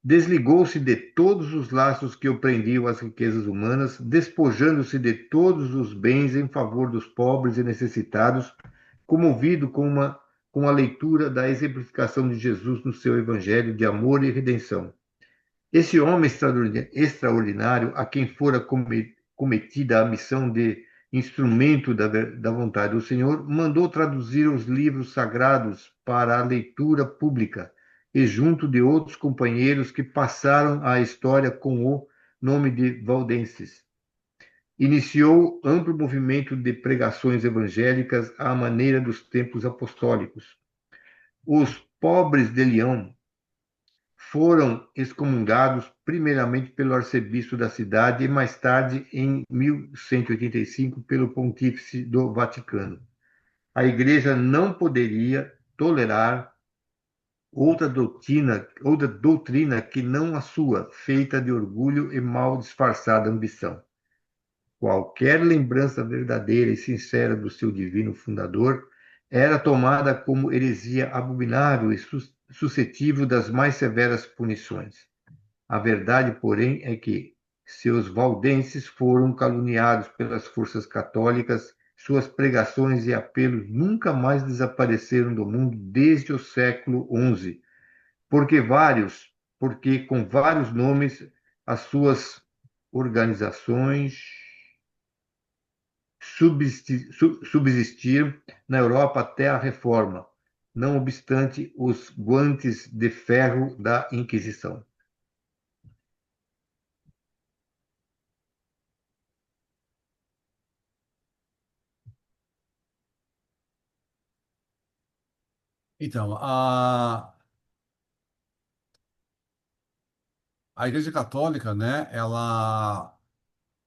desligou-se de todos os laços que o prendiam às riquezas humanas, despojando-se de todos os bens em favor dos pobres e necessitados, comovido com a leitura da exemplificação de Jesus no seu evangelho de amor e redenção. Esse homem extraordinário, a quem fora cometida a missão de instrumento da vontade do Senhor, mandou traduzir os livros sagrados para a leitura pública e junto de outros companheiros que passaram à história com o nome de valdenses. Iniciou amplo movimento de pregações evangélicas à maneira dos tempos apostólicos. Os pobres de Leão foram excomungados primeiramente pelo arcebispo da cidade e mais tarde, em 1185, pelo pontífice do Vaticano. A Igreja não poderia tolerar outra doutrina que não a sua, feita de orgulho e mal disfarçada ambição. Qualquer lembrança verdadeira e sincera do seu divino fundador era tomada como heresia abominável e suscetível das mais severas punições. A verdade, porém, é que seus valdenses foram caluniados pelas forças católicas, suas pregações e apelos nunca mais desapareceram do mundo desde o século XI, porque com vários nomes as suas organizações subsistiram na Europa até a Reforma, não obstante os guantes de ferro da Inquisição. Então, a Igreja Católica, né, ela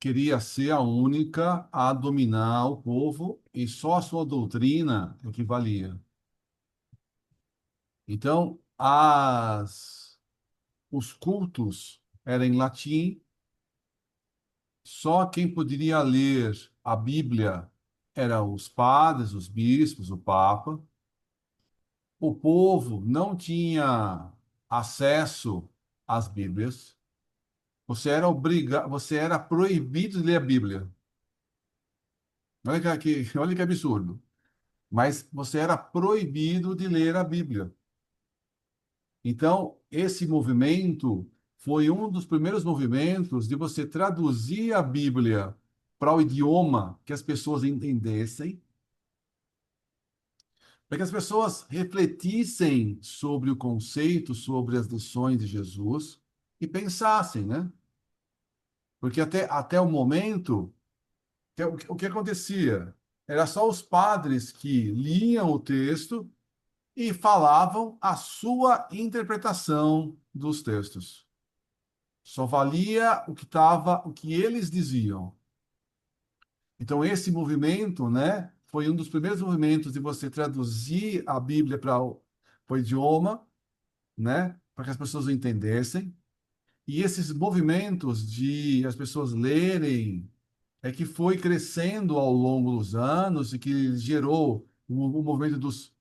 queria ser a única a dominar o povo e só a sua doutrina equivalia. Então, os cultos eram em latim, só quem poderia ler a Bíblia eram os padres, os bispos, o Papa. O povo não tinha acesso às Bíblias. Você era proibido de ler a Bíblia. Olha que absurdo. Mas você era proibido de ler a Bíblia. Então, esse movimento foi um dos primeiros movimentos de você traduzir a Bíblia para o idioma que as pessoas entendessem, para que as pessoas refletissem sobre o conceito, sobre as lições de Jesus e pensassem, né? Porque até o momento, o que acontecia? Era só os padres que liam o texto e falavam a sua interpretação dos textos. Só valia o que eles diziam. Então, esse movimento, né, foi um dos primeiros movimentos de você traduzir a Bíblia para o idioma, né, para que as pessoas entendessem. E esses movimentos de as pessoas lerem é que foi crescendo ao longo dos anos e que gerou o movimento dos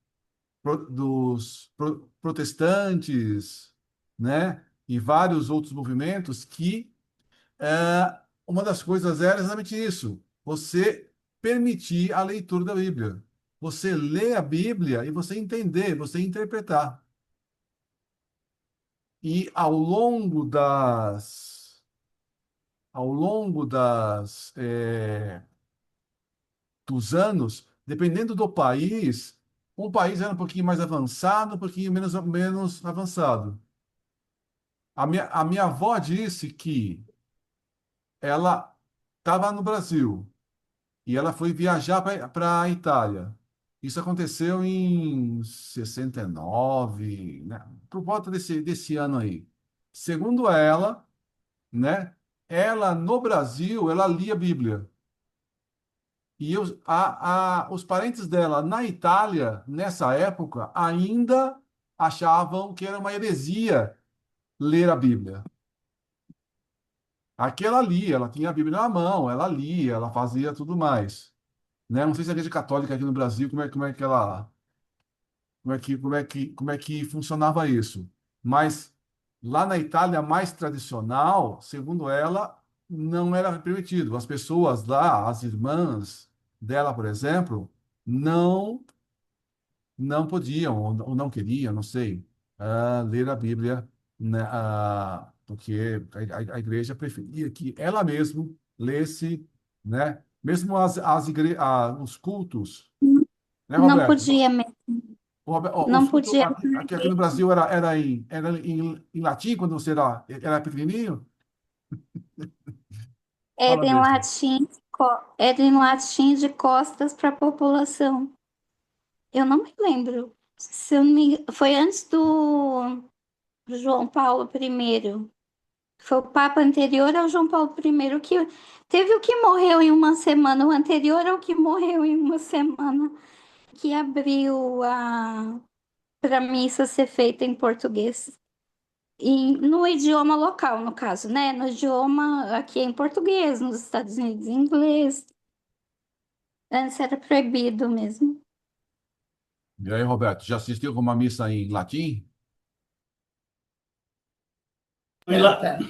protestantes, né, e vários outros movimentos que uma das coisas era exatamente isso: você permitir a leitura da Bíblia. Você lê a Bíblia e você entender, você interpretar. E dos anos, dependendo do país, um país era um pouquinho mais avançado, um pouquinho menos avançado. A minha avó disse que ela estava no Brasil e ela foi viajar para a Itália. Isso aconteceu em 69, né? Por volta desse ano aí. Segundo ela, né? Ela no Brasil, ela lia a Bíblia. E os parentes dela na Itália, nessa época, ainda achavam que era uma heresia ler a Bíblia. Aquela lia, ela tinha a Bíblia na mão, ela lia, ela fazia tudo mais, né? Não sei se a Igreja Católica aqui no Brasil, como é que funcionava isso. Mas lá na Itália mais tradicional, segundo ela, não era permitido. As pessoas lá, as irmãs dela, por exemplo, não podiam ou não queriam, não sei, ler a Bíblia, né, porque a igreja preferia que ela mesma lesse, né? Mesmo os cultos, né, Não Roberto? podia mesmo, Os não cultos podia. aqui no Brasil era em latim quando você era pequenininho? Fala Era em mesmo. latim, era em latim de costas para a população. Eu não me lembro. Se eu não me... Foi antes do João Paulo I. Foi o Papa anterior ao João Paulo I que teve o que morreu em uma semana, o anterior ao que morreu em uma semana, que abriu para a missa ser feita em português. E no idioma local, no caso, né? No idioma aqui é em português, nos Estados Unidos em inglês. Antes era proibido mesmo. E aí, Roberto, já assistiu alguma missa em latim?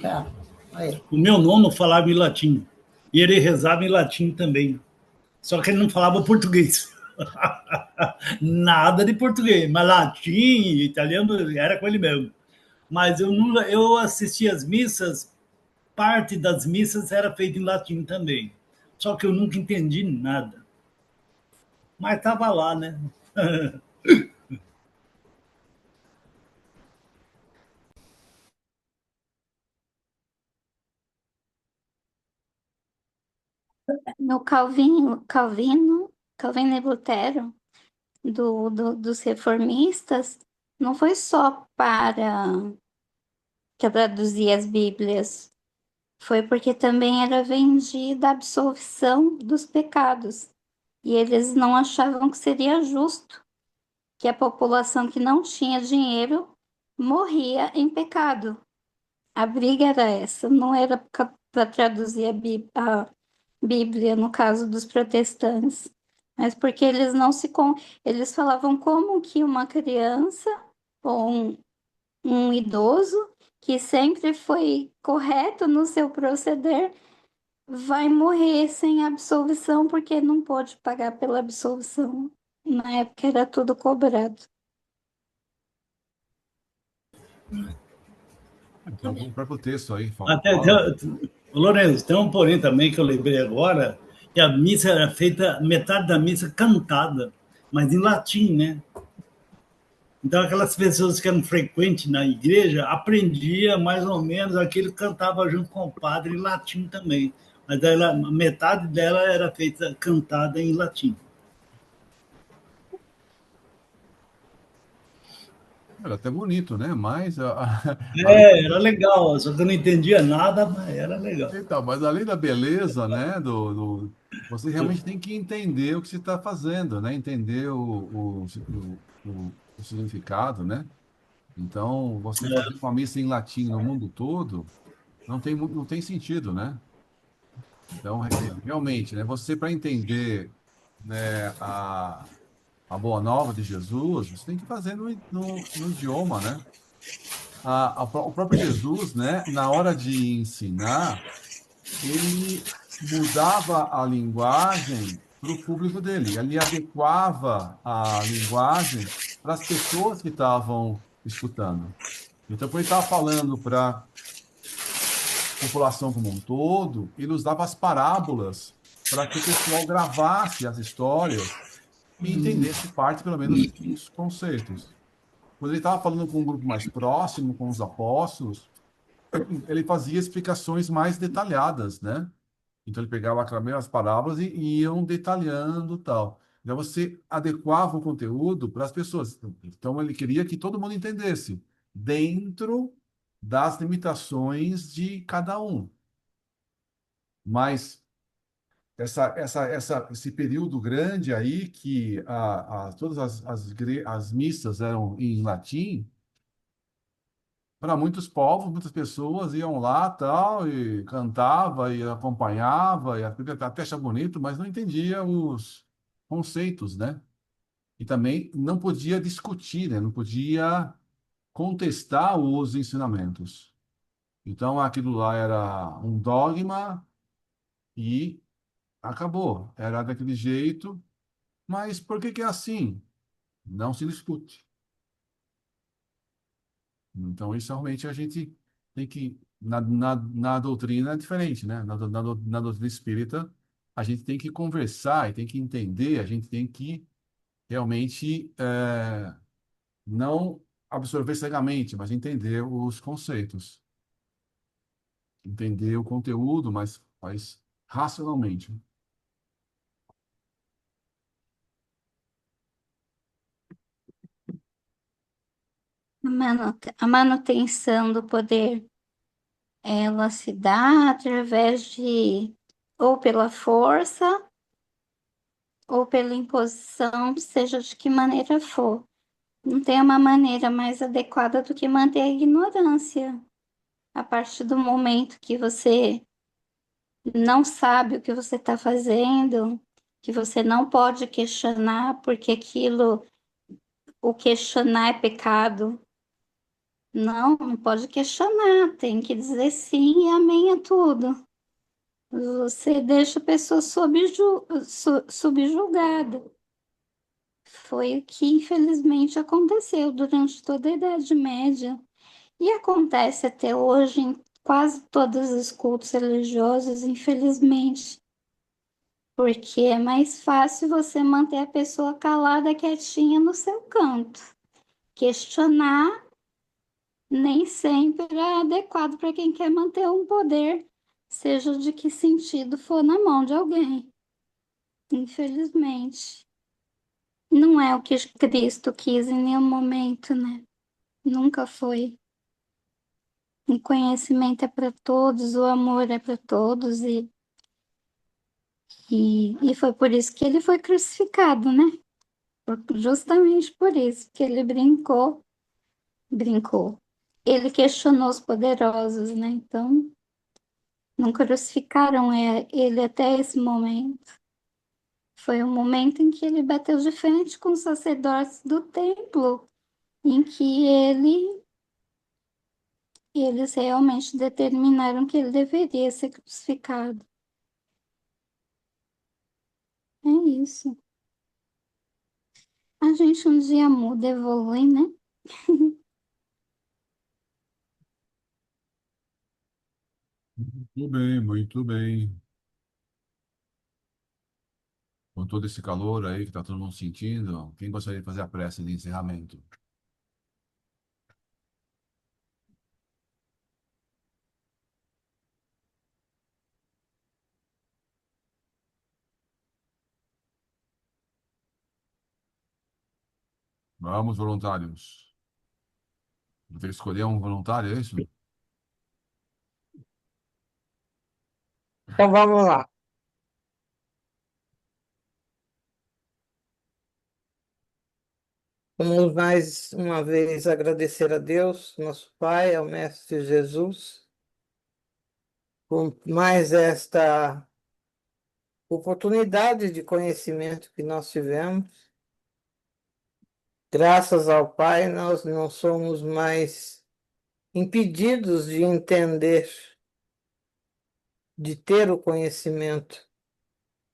Tá. O meu nono falava em latim. E ele rezava em latim também. Só que ele não falava português. Nada de português, mas latim e italiano era com ele mesmo. Mas eu assisti as missas, parte das missas era feita em latim também. Só que eu nunca entendi nada. Mas estava lá, né? No Calvino e Lutero, dos reformistas, não foi só para traduzir as Bíblias, foi porque também era vendida a absolvição dos pecados. E eles não achavam que seria justo que a população que não tinha dinheiro morria em pecado. A briga era essa, não era para traduzir a Bíblia, no caso dos protestantes, mas porque eles não se eles falavam como que uma criança ou um idoso que sempre foi correto no seu proceder vai morrer sem absolvição porque não pode pagar pela absolvição. Na época era tudo cobrado. Então, o próprio texto aí Até, fala. Lourenço, tem um porém também que eu lembrei agora, que a missa era feita, metade da missa cantada, mas em latim, né? Então, aquelas pessoas que eram frequentes na igreja aprendia mais ou menos aquilo que cantava junto com o padre em latim também. Mas ela, metade dela era feita cantada em latim. Era até bonito, né? Mas, além, É, era legal, só que eu não entendia nada, mas era legal. então, mas além da beleza, né? Você realmente tem que entender o que você está fazendo, né? Entender o significado, né? Então, você fazer uma missa em latim no mundo todo não tem sentido, né? Então, realmente, né? Você, para entender, né, a boa nova de Jesus, você tem que fazer no idioma, né? O próprio Jesus, né, na hora de ensinar, ele mudava a linguagem para o público dele, ele adequava a linguagem para as pessoas que estavam escutando. Então, quando ele estava falando para a população como um todo, ele usava as parábolas para que o pessoal gravasse as histórias e entendesse parte, pelo menos, dos conceitos. Quando ele estava falando com um grupo mais próximo, com os apóstolos, ele fazia explicações mais detalhadas, né? Então ele pegava aquelas mesmas parábolas e iam detalhando tal. Então você adequava o conteúdo para as pessoas. Então ele queria que todo mundo entendesse dentro das limitações de cada um. Mas esse período grande aí que todas as missas eram em latim, para muitos povos, muitas pessoas iam lá tal e cantava e acompanhava e até achava bonito, mas não entendia os conceitos, né? E também não podia discutir, né? Não podia contestar os ensinamentos. Então aquilo lá era um dogma e acabou. Era daquele jeito, mas por que que é assim? Não se discute. Então, isso realmente a gente tem que. Na doutrina é diferente, né? Na doutrina espírita, a gente tem que conversar e tem que entender, a gente tem que realmente não absorver cegamente, mas entender os conceitos, entender o conteúdo, mas racionalmente. A manutenção do poder, ela se dá através de, ou pela força, ou pela imposição, seja de que maneira for. Não tem uma maneira mais adequada do que manter a ignorância. A partir do momento que você não sabe o que você está fazendo, que você não pode questionar, porque o questionar é pecado. Não, não pode questionar, tem que dizer sim e amém a tudo. Você deixa a pessoa subjugada. Foi o que infelizmente aconteceu durante toda a Idade Média e acontece até hoje em quase todos os cultos religiosos, infelizmente, porque é mais fácil você manter a pessoa calada, quietinha no seu canto. Questionar nem sempre é adequado para quem quer manter um poder, seja de que sentido for na mão de alguém. Infelizmente. Não é o que Cristo quis em nenhum momento, né? Nunca foi. O conhecimento é para todos, o amor é para todos, e foi por isso que ele foi crucificado, né? Justamente por isso que ele brincou. ele questionou os poderosos, né? Então, não crucificaram ele até esse momento. Foi um momento em que ele bateu de frente com os sacerdotes do templo, em que eles realmente determinaram que ele deveria ser crucificado. É isso. A gente um dia muda, evolui, né? Muito bem, muito bem. Com todo esse calor aí que está todo mundo sentindo, quem gostaria de fazer a prece de encerramento? Vamos, voluntários. Vou ter que escolher um voluntário, é isso? Então vamos lá. Vamos mais uma vez agradecer a Deus, nosso Pai, ao Mestre Jesus, por mais esta oportunidade de conhecimento que nós tivemos. Graças ao Pai, nós não somos mais impedidos de entender, de ter o conhecimento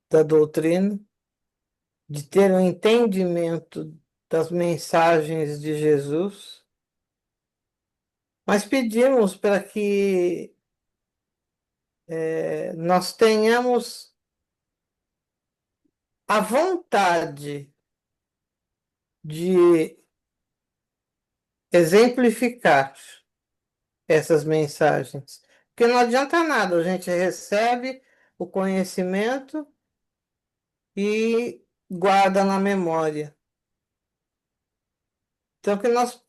da doutrina, de ter o entendimento das mensagens de Jesus, mas pedimos para que nós tenhamos a vontade de exemplificar essas mensagens. Porque não adianta nada, a gente recebe o conhecimento e guarda na memória. Então, que nós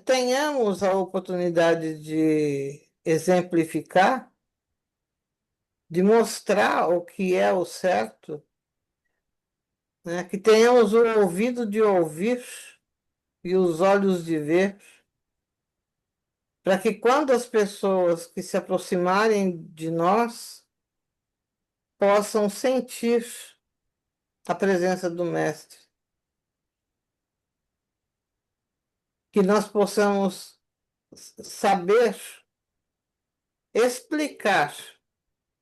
tenhamos a oportunidade de exemplificar, de mostrar o que é o certo, né? Que tenhamos o ouvido de ouvir e os olhos de ver, para que quando as pessoas que se aproximarem de nós possam sentir a presença do Mestre, que nós possamos saber explicar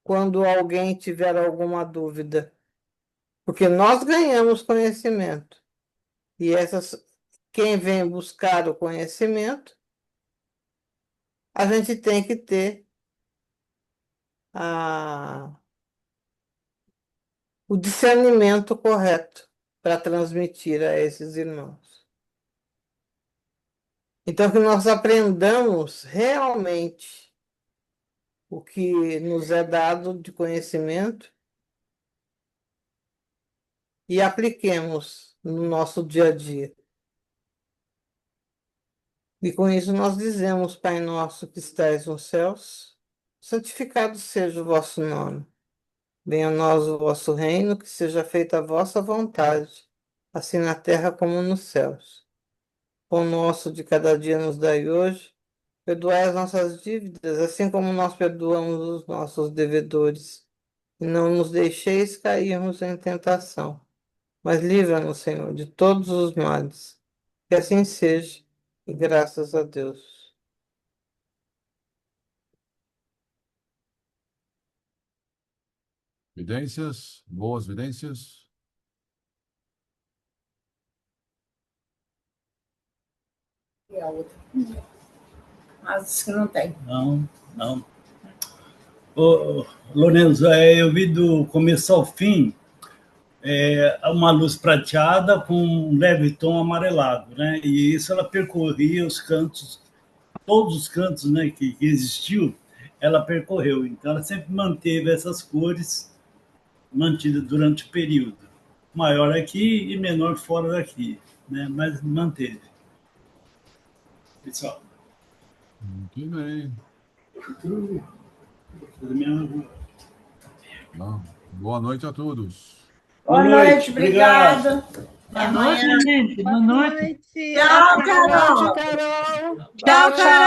quando alguém tiver alguma dúvida, porque nós ganhamos conhecimento e quem vem buscar o conhecimento, a gente tem que ter o discernimento correto para transmitir a esses irmãos. Então, que nós aprendamos realmente o que nos é dado de conhecimento e apliquemos no nosso dia a dia. E com isso nós dizemos, Pai nosso que estais nos céus, santificado seja o vosso nome. Venha a nós o vosso reino, que seja feita a vossa vontade, assim na terra como nos céus. Pão nosso de cada dia nos dai hoje. Perdoai as nossas dívidas, assim como nós perdoamos os nossos devedores. E não nos deixeis cairmos em tentação, mas livra-nos, Senhor, de todos os males. Que assim seja, e graças a Deus. Vidências? Boas vidências? E a outra? Mas diz que não tem. Não, não. Ô, Lourenço, eu vi do começo ao fim uma luz prateada com um leve tom amarelado, né? E isso ela percorria os cantos, todos os cantos, né, que existiu, ela percorreu. Então ela sempre manteve essas cores mantidas durante o período. Maior aqui e menor fora daqui, né? Mas manteve. Pessoal. Muito bem. Boa noite a todos. Boa noite, obrigado. Boa noite, gente. Boa noite. Tchau, Carol. Carol. Tchau, Carol.